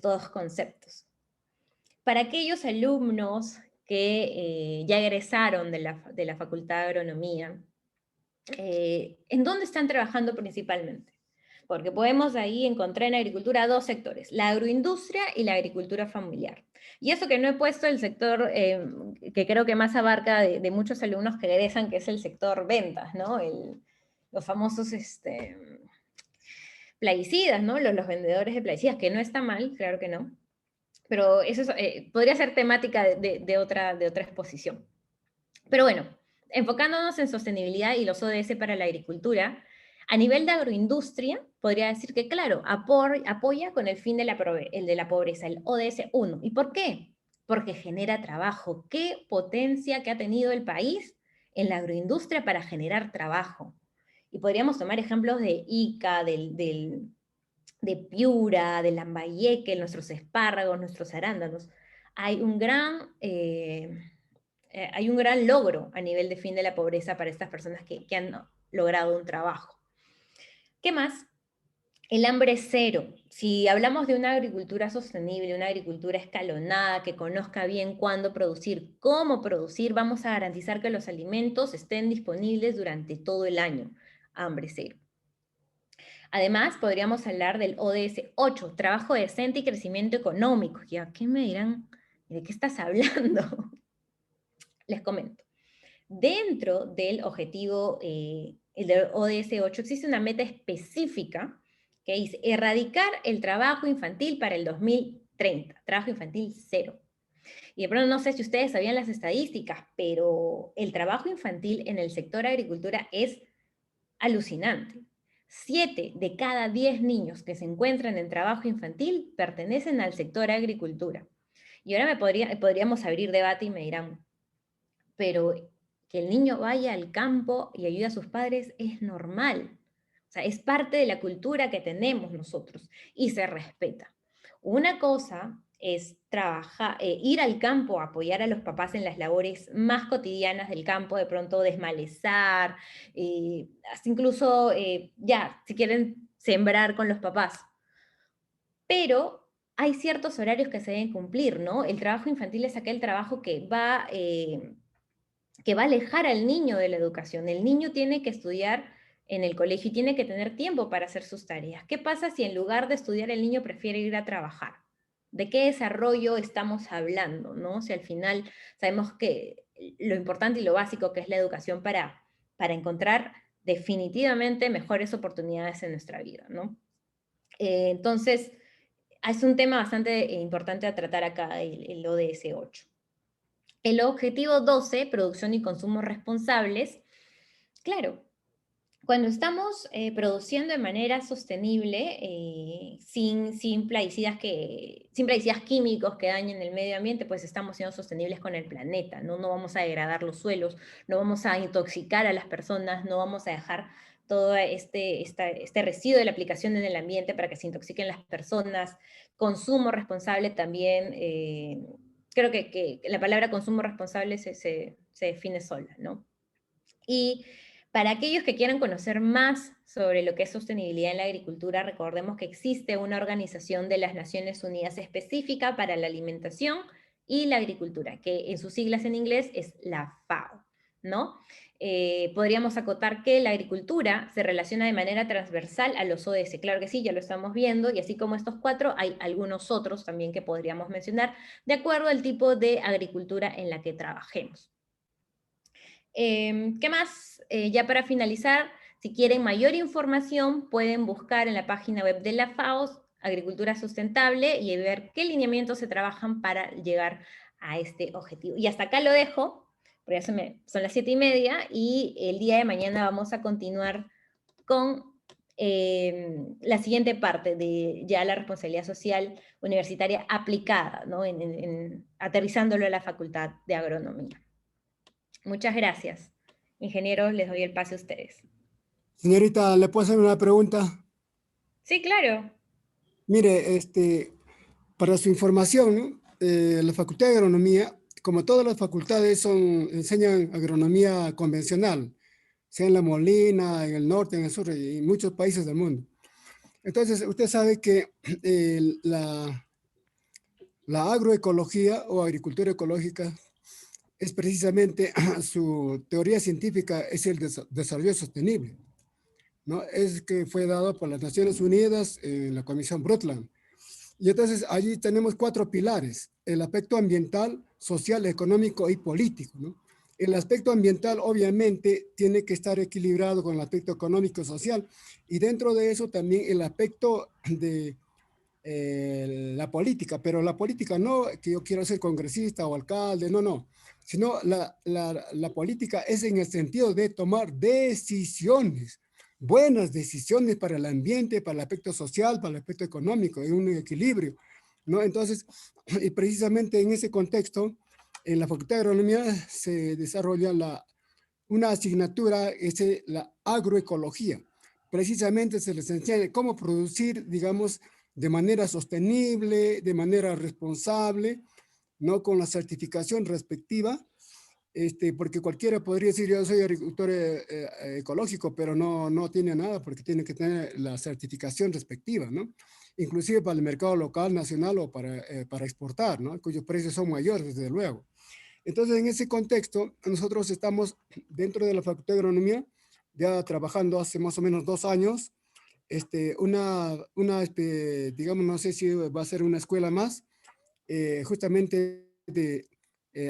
dos conceptos. Para aquellos alumnos que ya egresaron de la Facultad de Agronomía, ¿en dónde están trabajando principalmente? Porque podemos ahí encontrar en agricultura dos sectores, la agroindustria y la agricultura familiar. Y eso que no he puesto el sector que creo que más abarca de muchos alumnos que egresan, que es el sector ventas, ¿no? Los famosos plaguicidas, ¿no? Los vendedores de plaguicidas, que no está mal, claro que no, pero eso podría ser temática de otra exposición. Pero bueno, enfocándonos en sostenibilidad y los ODS para la agricultura, a nivel de agroindustria, podría decir que, claro, apoya con el fin de la pobreza, el ODS 1. ¿Y por qué? Porque genera trabajo. ¿Qué potencia que ha tenido el país en la agroindustria para generar trabajo? Y podríamos tomar ejemplos de Ica, de Piura, de Lambayeque, nuestros espárragos, nuestros arándanos. Hay un gran logro a nivel de fin de la pobreza para estas personas que han logrado un trabajo. ¿Qué más? El hambre cero. Si hablamos de una agricultura sostenible, una agricultura escalonada, que conozca bien cuándo producir, cómo producir, vamos a garantizar que los alimentos estén disponibles durante todo el año. Hambre cero. Además, podríamos hablar del ODS 8, trabajo decente y crecimiento económico. ¿Ya qué me dirán? ¿De qué estás hablando? Les comento. Dentro del objetivo, el del ODS 8, existe una meta específica que dice erradicar el trabajo infantil para el 2030, trabajo infantil cero. Y de pronto no sé si ustedes sabían las estadísticas, pero el trabajo infantil en el sector agricultura es alucinante. 7 de cada 10 niños que se encuentran en trabajo infantil pertenecen al sector agricultura. Y ahora podríamos abrir debate y me dirán, pero que el niño vaya al campo y ayude a sus padres es normal. O sea, es parte de la cultura que tenemos nosotros y se respeta. Una cosa es ir al campo a apoyar a los papás en las labores más cotidianas del campo, de pronto desmalezar, hasta incluso, si quieren sembrar con los papás. Pero hay ciertos horarios que se deben cumplir, ¿no? El trabajo infantil es aquel trabajo que va a alejar al niño de la educación. El niño tiene que estudiar en el colegio y tiene que tener tiempo para hacer sus tareas. ¿Qué pasa si en lugar de estudiar el niño prefiere ir a trabajar? ¿De qué desarrollo estamos hablando, no? Si al final sabemos que lo importante y lo básico que es la educación para encontrar definitivamente mejores oportunidades en nuestra vida, ¿no? Entonces, es un tema bastante importante a tratar acá, el ODS 8. El objetivo 12, producción y consumo responsables. Claro, cuando estamos produciendo de manera sostenible, sin plaguicidas químicos que dañen el medio ambiente, pues estamos siendo sostenibles con el planeta, ¿no? No vamos a degradar los suelos, no vamos a intoxicar a las personas, no vamos a dejar todo este residuo de la aplicación en el ambiente para que se intoxiquen las personas. Consumo responsable también, creo que la palabra consumo responsable se define sola, ¿no? Y para aquellos que quieran conocer más sobre lo que es sostenibilidad en la agricultura, recordemos que existe una organización de las Naciones Unidas específica para la alimentación y la agricultura, que en sus siglas en inglés es la FAO, ¿no? Podríamos acotar que la agricultura se relaciona de manera transversal a los ODS. Claro que sí, ya lo estamos viendo, y así como estos 4, hay algunos otros también que podríamos mencionar, de acuerdo al tipo de agricultura en la que trabajemos. ¿Qué más? Ya para finalizar, si quieren mayor información, pueden buscar en la página web de la FAO, Agricultura Sustentable, y ver qué lineamientos se trabajan para llegar a este objetivo. Y hasta acá lo dejo, porque ya son las 7:30, y el día de mañana vamos a continuar con la siguiente parte de ya la responsabilidad social universitaria aplicada, ¿no? Aterrizándolo a la Facultad de Agronomía. Muchas gracias. Ingenieros, les doy el pase a ustedes. Señorita, ¿le puedo hacer una pregunta? Sí, claro. Mire, para su información, ¿no? La Facultad de Agronomía, como todas las facultades, enseñan agronomía convencional, sea en La Molina, en el norte, en el sur y en muchos países del mundo. Entonces, usted sabe que la agroecología o agricultura ecológica es precisamente su teoría científica, es el desarrollo sostenible, ¿no? Es que fue dado por las Naciones Unidas en la Comisión Brundtland. Y entonces allí tenemos 4 pilares: el aspecto ambiental, social, económico y político, ¿no? El aspecto ambiental obviamente tiene que estar equilibrado con el aspecto económico y social, y dentro de eso también el aspecto de la política, pero la política no que yo quiero ser congresista o alcalde, no, sino la política es en el sentido de tomar decisiones, buenas decisiones para el ambiente, para el aspecto social, para el aspecto económico, en un equilibrio, ¿no? Entonces, y precisamente en ese contexto, en la Facultad de Agronomía se desarrolla una asignatura, es la agroecología. Precisamente se les enseña cómo producir, digamos, de manera sostenible, de manera responsable, ¿no? Con la certificación respectiva, porque cualquiera podría decir yo soy agricultor ecológico, pero no tiene nada porque tiene que tener la certificación respectiva, ¿no? Inclusive para el mercado local, nacional o para exportar, ¿no? Cuyos precios son mayores, desde luego. Entonces, en ese contexto, nosotros estamos dentro de la Facultad de Agronomía, ya trabajando hace más o menos 2 años, digamos, no sé si va a ser una escuela más, justamente de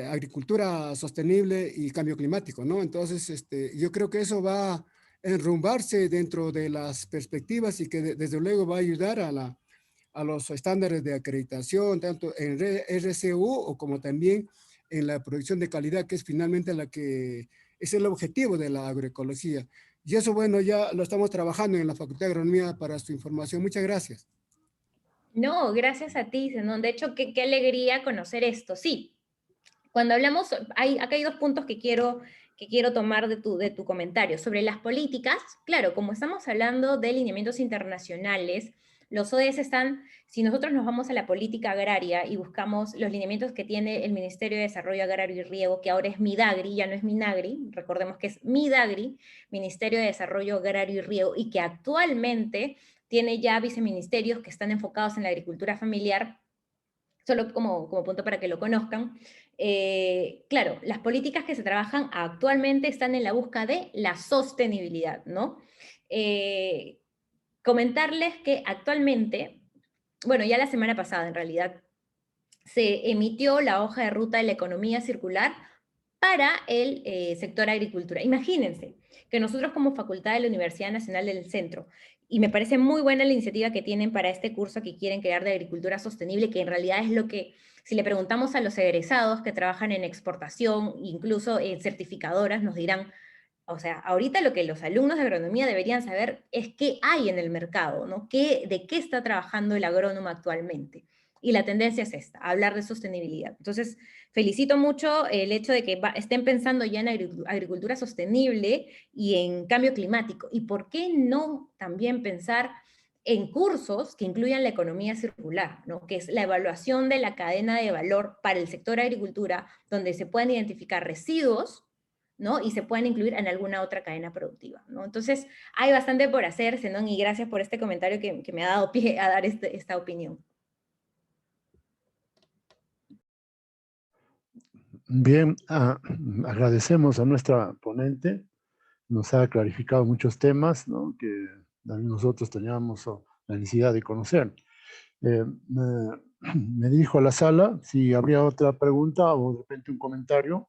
agricultura sostenible y cambio climático, ¿no? Entonces, yo creo que eso va a enrumbarse dentro de las perspectivas y que desde luego va a ayudar a los estándares de acreditación, tanto en RCU o como también en la producción de calidad, que es finalmente la que es el objetivo de la agroecología. Y eso, bueno, ya lo estamos trabajando en la Facultad de Agronomía para su información. Muchas gracias. No, gracias a ti, Zenón. De hecho, qué alegría conocer esto. Sí, cuando hablamos, acá hay 2 puntos que quiero tomar de tu comentario. Sobre las políticas, claro, como estamos hablando de lineamientos internacionales, los ODS están, si nosotros nos vamos a la política agraria y buscamos los lineamientos que tiene el Ministerio de Desarrollo Agrario y Riego, que ahora es MIDAGRI, ya no es MINAGRI, recordemos que es MIDAGRI, Ministerio de Desarrollo Agrario y Riego, y que actualmente tiene ya viceministerios que están enfocados en la agricultura familiar, solo como punto para que lo conozcan. Claro, las políticas que se trabajan actualmente están en la búsqueda de la sostenibilidad, ¿no? Comentarles que actualmente, bueno, ya la semana pasada en realidad, se emitió la hoja de ruta de la economía circular para el sector agricultura. Imagínense que nosotros como facultad de la Universidad Nacional del Centro, y me parece muy buena la iniciativa que tienen para este curso que quieren crear de agricultura sostenible, que en realidad es lo que, si le preguntamos a los egresados que trabajan en exportación, incluso en certificadoras, nos dirán, o sea, ahorita lo que los alumnos de agronomía deberían saber es qué hay en el mercado, ¿no? ¿De qué está trabajando el agrónomo actualmente? Y la tendencia es esta, hablar de sostenibilidad. Entonces, felicito mucho el hecho de que estén pensando ya en agricultura sostenible y en cambio climático. ¿Y por qué no también pensar en cursos que incluyan la economía circular, ¿no? Que es la evaluación de la cadena de valor para el sector agricultura, donde se puedan identificar residuos, ¿no? Y se pueden incluir en alguna otra cadena productiva, ¿no? Entonces, hay bastante por hacer, Zenón, y gracias por este comentario que me ha dado pie a dar esta opinión. Bien, agradecemos a nuestra ponente, nos ha clarificado muchos temas, ¿no? Que también nosotros teníamos la necesidad de conocer. Me dirijo a la sala, si habría otra pregunta o de repente un comentario.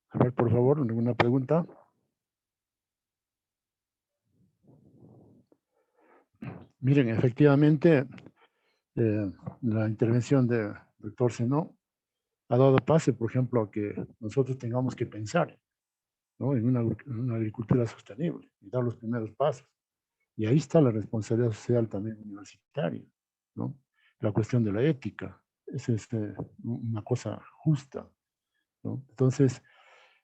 A ver, por favor, ¿alguna pregunta? Miren, efectivamente, la intervención del doctor Zenón ha dado pase, por ejemplo, a que nosotros tengamos que pensar, ¿no? en una agricultura sostenible y dar los primeros pasos. Y ahí está la responsabilidad social también universitaria, ¿no? La cuestión de la ética, esa es una cosa justa, ¿no? Entonces,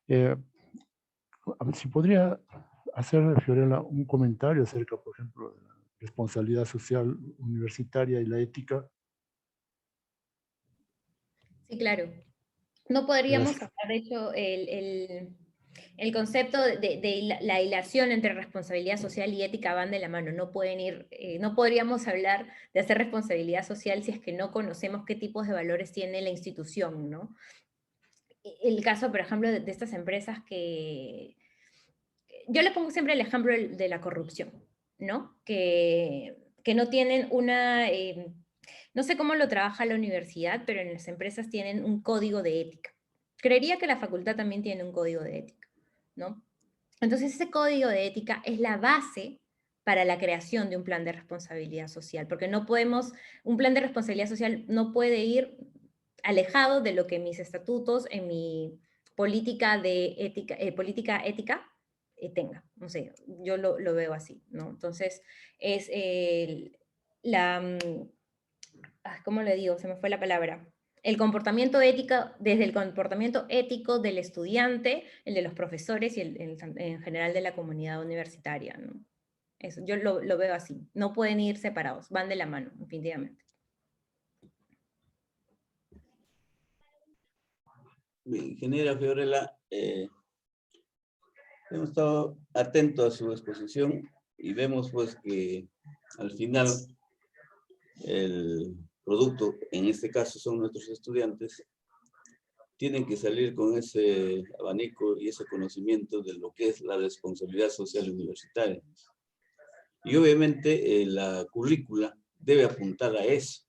a ver si podría hacer, Fiorella, un comentario acerca, por ejemplo, de la responsabilidad social universitaria y la ética. Sí, claro. No podríamos Gracias. sacar, de hecho, el concepto de la hilación entre responsabilidad social y ética van de la mano. No pueden ir, no podríamos hablar de hacer responsabilidad social si es que no conocemos qué tipos de valores tiene la institución, ¿no? El caso, por ejemplo, de estas empresas que... Yo le pongo siempre el ejemplo de la corrupción, ¿no? Que no tienen una... no sé cómo lo trabaja la universidad, pero en las empresas tienen un código de ética. Creería que la facultad también tiene un código de ética, ¿no? Entonces ese código de ética es la base para la creación de un plan de responsabilidad social, porque no podemos, un plan de responsabilidad social no puede ir alejado de lo que mis estatutos en mi política de ética, política ética tenga. No sé, yo lo veo así, ¿no? Entonces es ¿cómo le digo? Se me fue la palabra. El comportamiento ético, desde el comportamiento ético del estudiante, el de los profesores y en general de la comunidad universitaria, ¿no? Eso, yo lo veo así. No pueden ir separados, van de la mano, definitivamente. Ingeniera Fiorella, hemos estado atentos a su exposición y vemos pues que al final el producto, en este caso son nuestros estudiantes, tienen que salir con ese abanico y ese conocimiento de lo que es la responsabilidad social universitaria. Y obviamente la currícula debe apuntar a eso.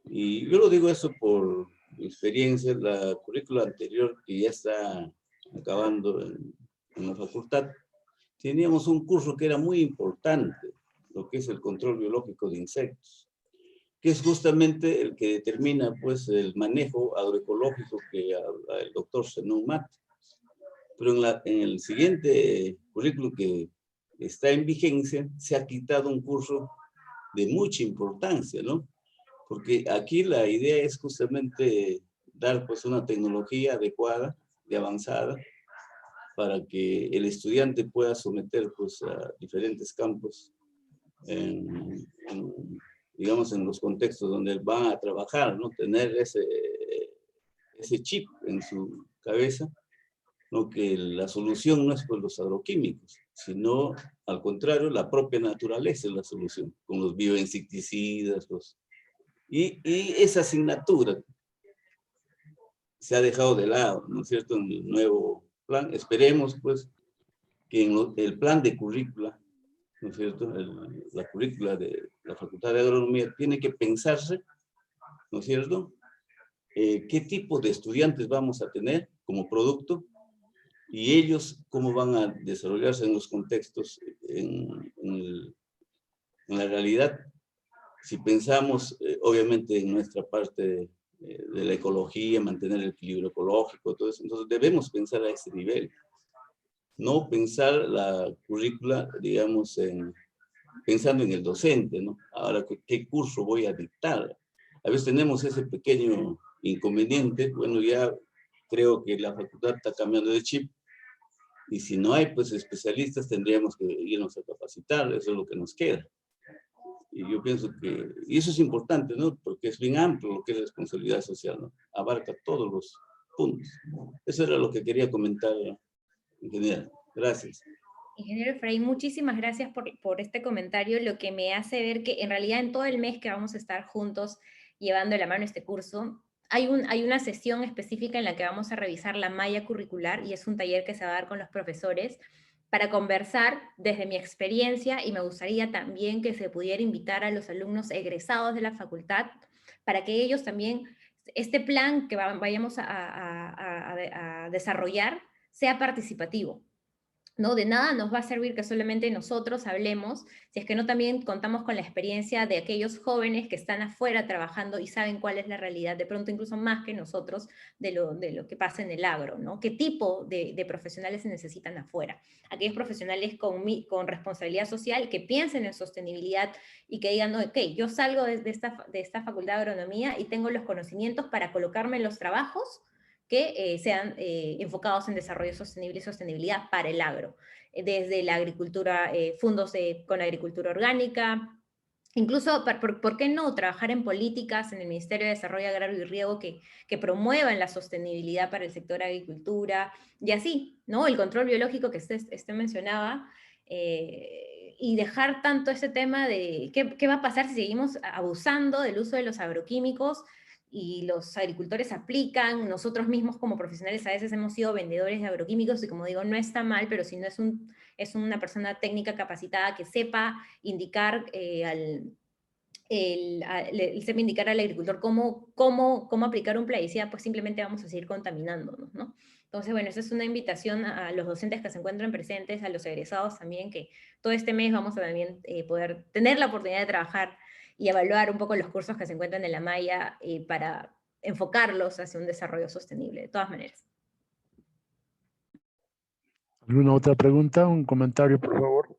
Y yo lo digo eso por mi experiencia, la currícula anterior que ya está acabando en la facultad, teníamos un curso que era muy importante, lo que es el control biológico de insectos, que es justamente el que determina pues el manejo agroecológico que habla el doctor Zenón Mate. Pero en el siguiente currículum que está en vigencia, se ha quitado un curso de mucha importancia, ¿no? Porque aquí la idea es justamente dar pues una tecnología adecuada y avanzada para que el estudiante pueda someter pues a diferentes campos digamos, en los contextos donde van a trabajar, ¿no? Tener ese chip en su cabeza, ¿no? Que la solución no es por los agroquímicos, sino al contrario, la propia naturaleza es la solución, con los bioinsecticidas, y esa asignatura se ha dejado de lado, ¿no es cierto?, en el nuevo plan. Esperemos, pues, que en el plan de currícula, ¿no es cierto?, la currícula de la Facultad de Agronomía tiene que pensarse, ¿no es cierto?, qué tipo de estudiantes vamos a tener como producto y ellos cómo van a desarrollarse en los contextos, en la realidad. Si pensamos, obviamente, en nuestra parte de la ecología, mantener el equilibrio ecológico, todo eso, entonces debemos pensar a ese nivel. No pensar la currícula, digamos, pensando en el docente, ¿no? Ahora, ¿qué curso voy a dictar? A veces tenemos ese pequeño inconveniente. Bueno, ya creo que la facultad está cambiando de chip, y si no hay, pues, especialistas, tendríamos que irnos a capacitar, eso es lo que nos queda. Y yo pienso que, y eso es importante, ¿no? Porque es bien amplio lo que es responsabilidad social, ¿no? Abarca todos los puntos. Eso era lo que quería comentar, ingeniero. Gracias. Ingeniero Efraín, muchísimas gracias por este comentario, lo que me hace ver que en realidad en todo el mes que vamos a estar juntos llevando de la mano este curso, hay una sesión específica en la que vamos a revisar la malla curricular, y es un taller que se va a dar con los profesores para conversar desde mi experiencia, y me gustaría también que se pudiera invitar a los alumnos egresados de la facultad para que ellos también, este plan que vayamos a desarrollar, sea participativo. ¿No? De nada nos va a servir que solamente nosotros hablemos, si es que no también contamos con la experiencia de aquellos jóvenes que están afuera trabajando y saben cuál es la realidad, de pronto incluso más que nosotros, de lo que pasa en el agro, ¿no? ¿Qué tipo de profesionales se necesitan afuera? Aquellos profesionales con responsabilidad social que piensen en sostenibilidad y que digan, no, ok, yo salgo de esta facultad de agronomía y tengo los conocimientos para colocarme en los trabajos que sean enfocados en desarrollo sostenible y sostenibilidad para el agro. Desde la agricultura, fondos con agricultura orgánica, incluso, ¿por qué no trabajar en políticas en el Ministerio de Desarrollo Agrario y Riego que promuevan la sostenibilidad para el sector agricultura? Y así, ¿no? El control biológico que usted mencionaba, y dejar tanto ese tema de qué va a pasar si seguimos abusando del uso de los agroquímicos y los agricultores aplican. Nosotros mismos como profesionales a veces hemos sido vendedores de agroquímicos, y como digo, no está mal, pero si no es una persona técnica capacitada que sepa indicar sepa indicar al agricultor cómo aplicar un plaguicida, pues simplemente vamos a seguir contaminándonos, ¿no? Entonces, bueno, esa es una invitación a los docentes que se encuentran presentes, a los egresados también, que todo este mes vamos a también poder tener la oportunidad de trabajar y evaluar un poco los cursos que se encuentran en la malla para enfocarlos hacia un desarrollo sostenible, de todas maneras. ¿Alguna otra pregunta? ¿Un comentario, por favor?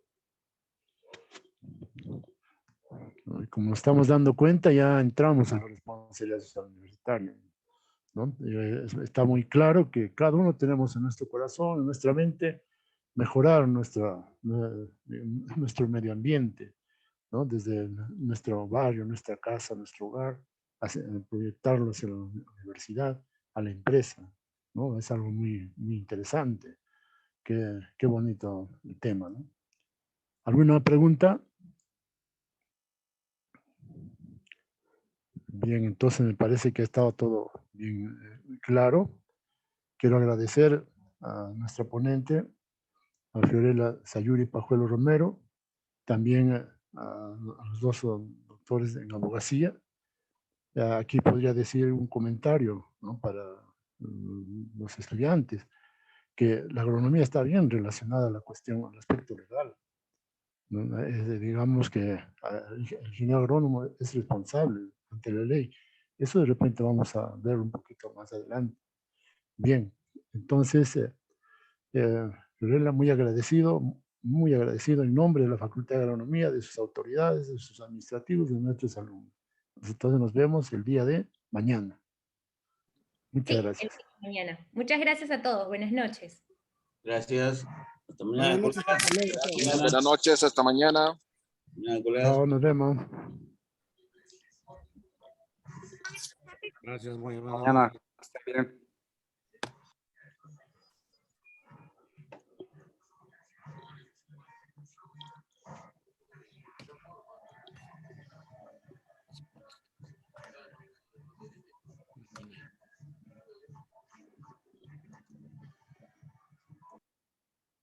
Como estamos dando cuenta, ya entramos en la responsabilidad social universitaria, ¿no? Está muy claro que cada uno tenemos en nuestro corazón, en nuestra mente, mejorar nuestro medio ambiente, ¿no? Desde nuestro barrio, nuestra casa, nuestro hogar, proyectarlo hacia la universidad, a la empresa, ¿no? Es algo muy, muy interesante. Qué bonito el tema, ¿no? ¿Alguna pregunta? Bien, entonces me parece que ha estado todo bien claro. Quiero agradecer a nuestra ponente, a Fiorella Sayuri Pajuelo Romero, también a los dos doctores en abogacía. Aquí podría decir un comentario, ¿no? Para los estudiantes, que la agronomía está bien relacionada a la cuestión, al aspecto legal, ¿no? Digamos que el ingeniero agrónomo es responsable ante la ley. Eso de repente vamos a ver un poquito más adelante. Bien, entonces, Fiorella, muy agradecido en nombre de la Facultad de Agronomía, de sus autoridades, de sus administrativos, de nuestros alumnos. Entonces nos vemos el día de mañana. Muchas gracias. El día de mañana. Muchas gracias a todos. Buenas noches. Gracias. Hasta mañana. Buenas noches, hasta mañana. Chao, nos vemos. Gracias, muy amable. Mañana. Esté bien.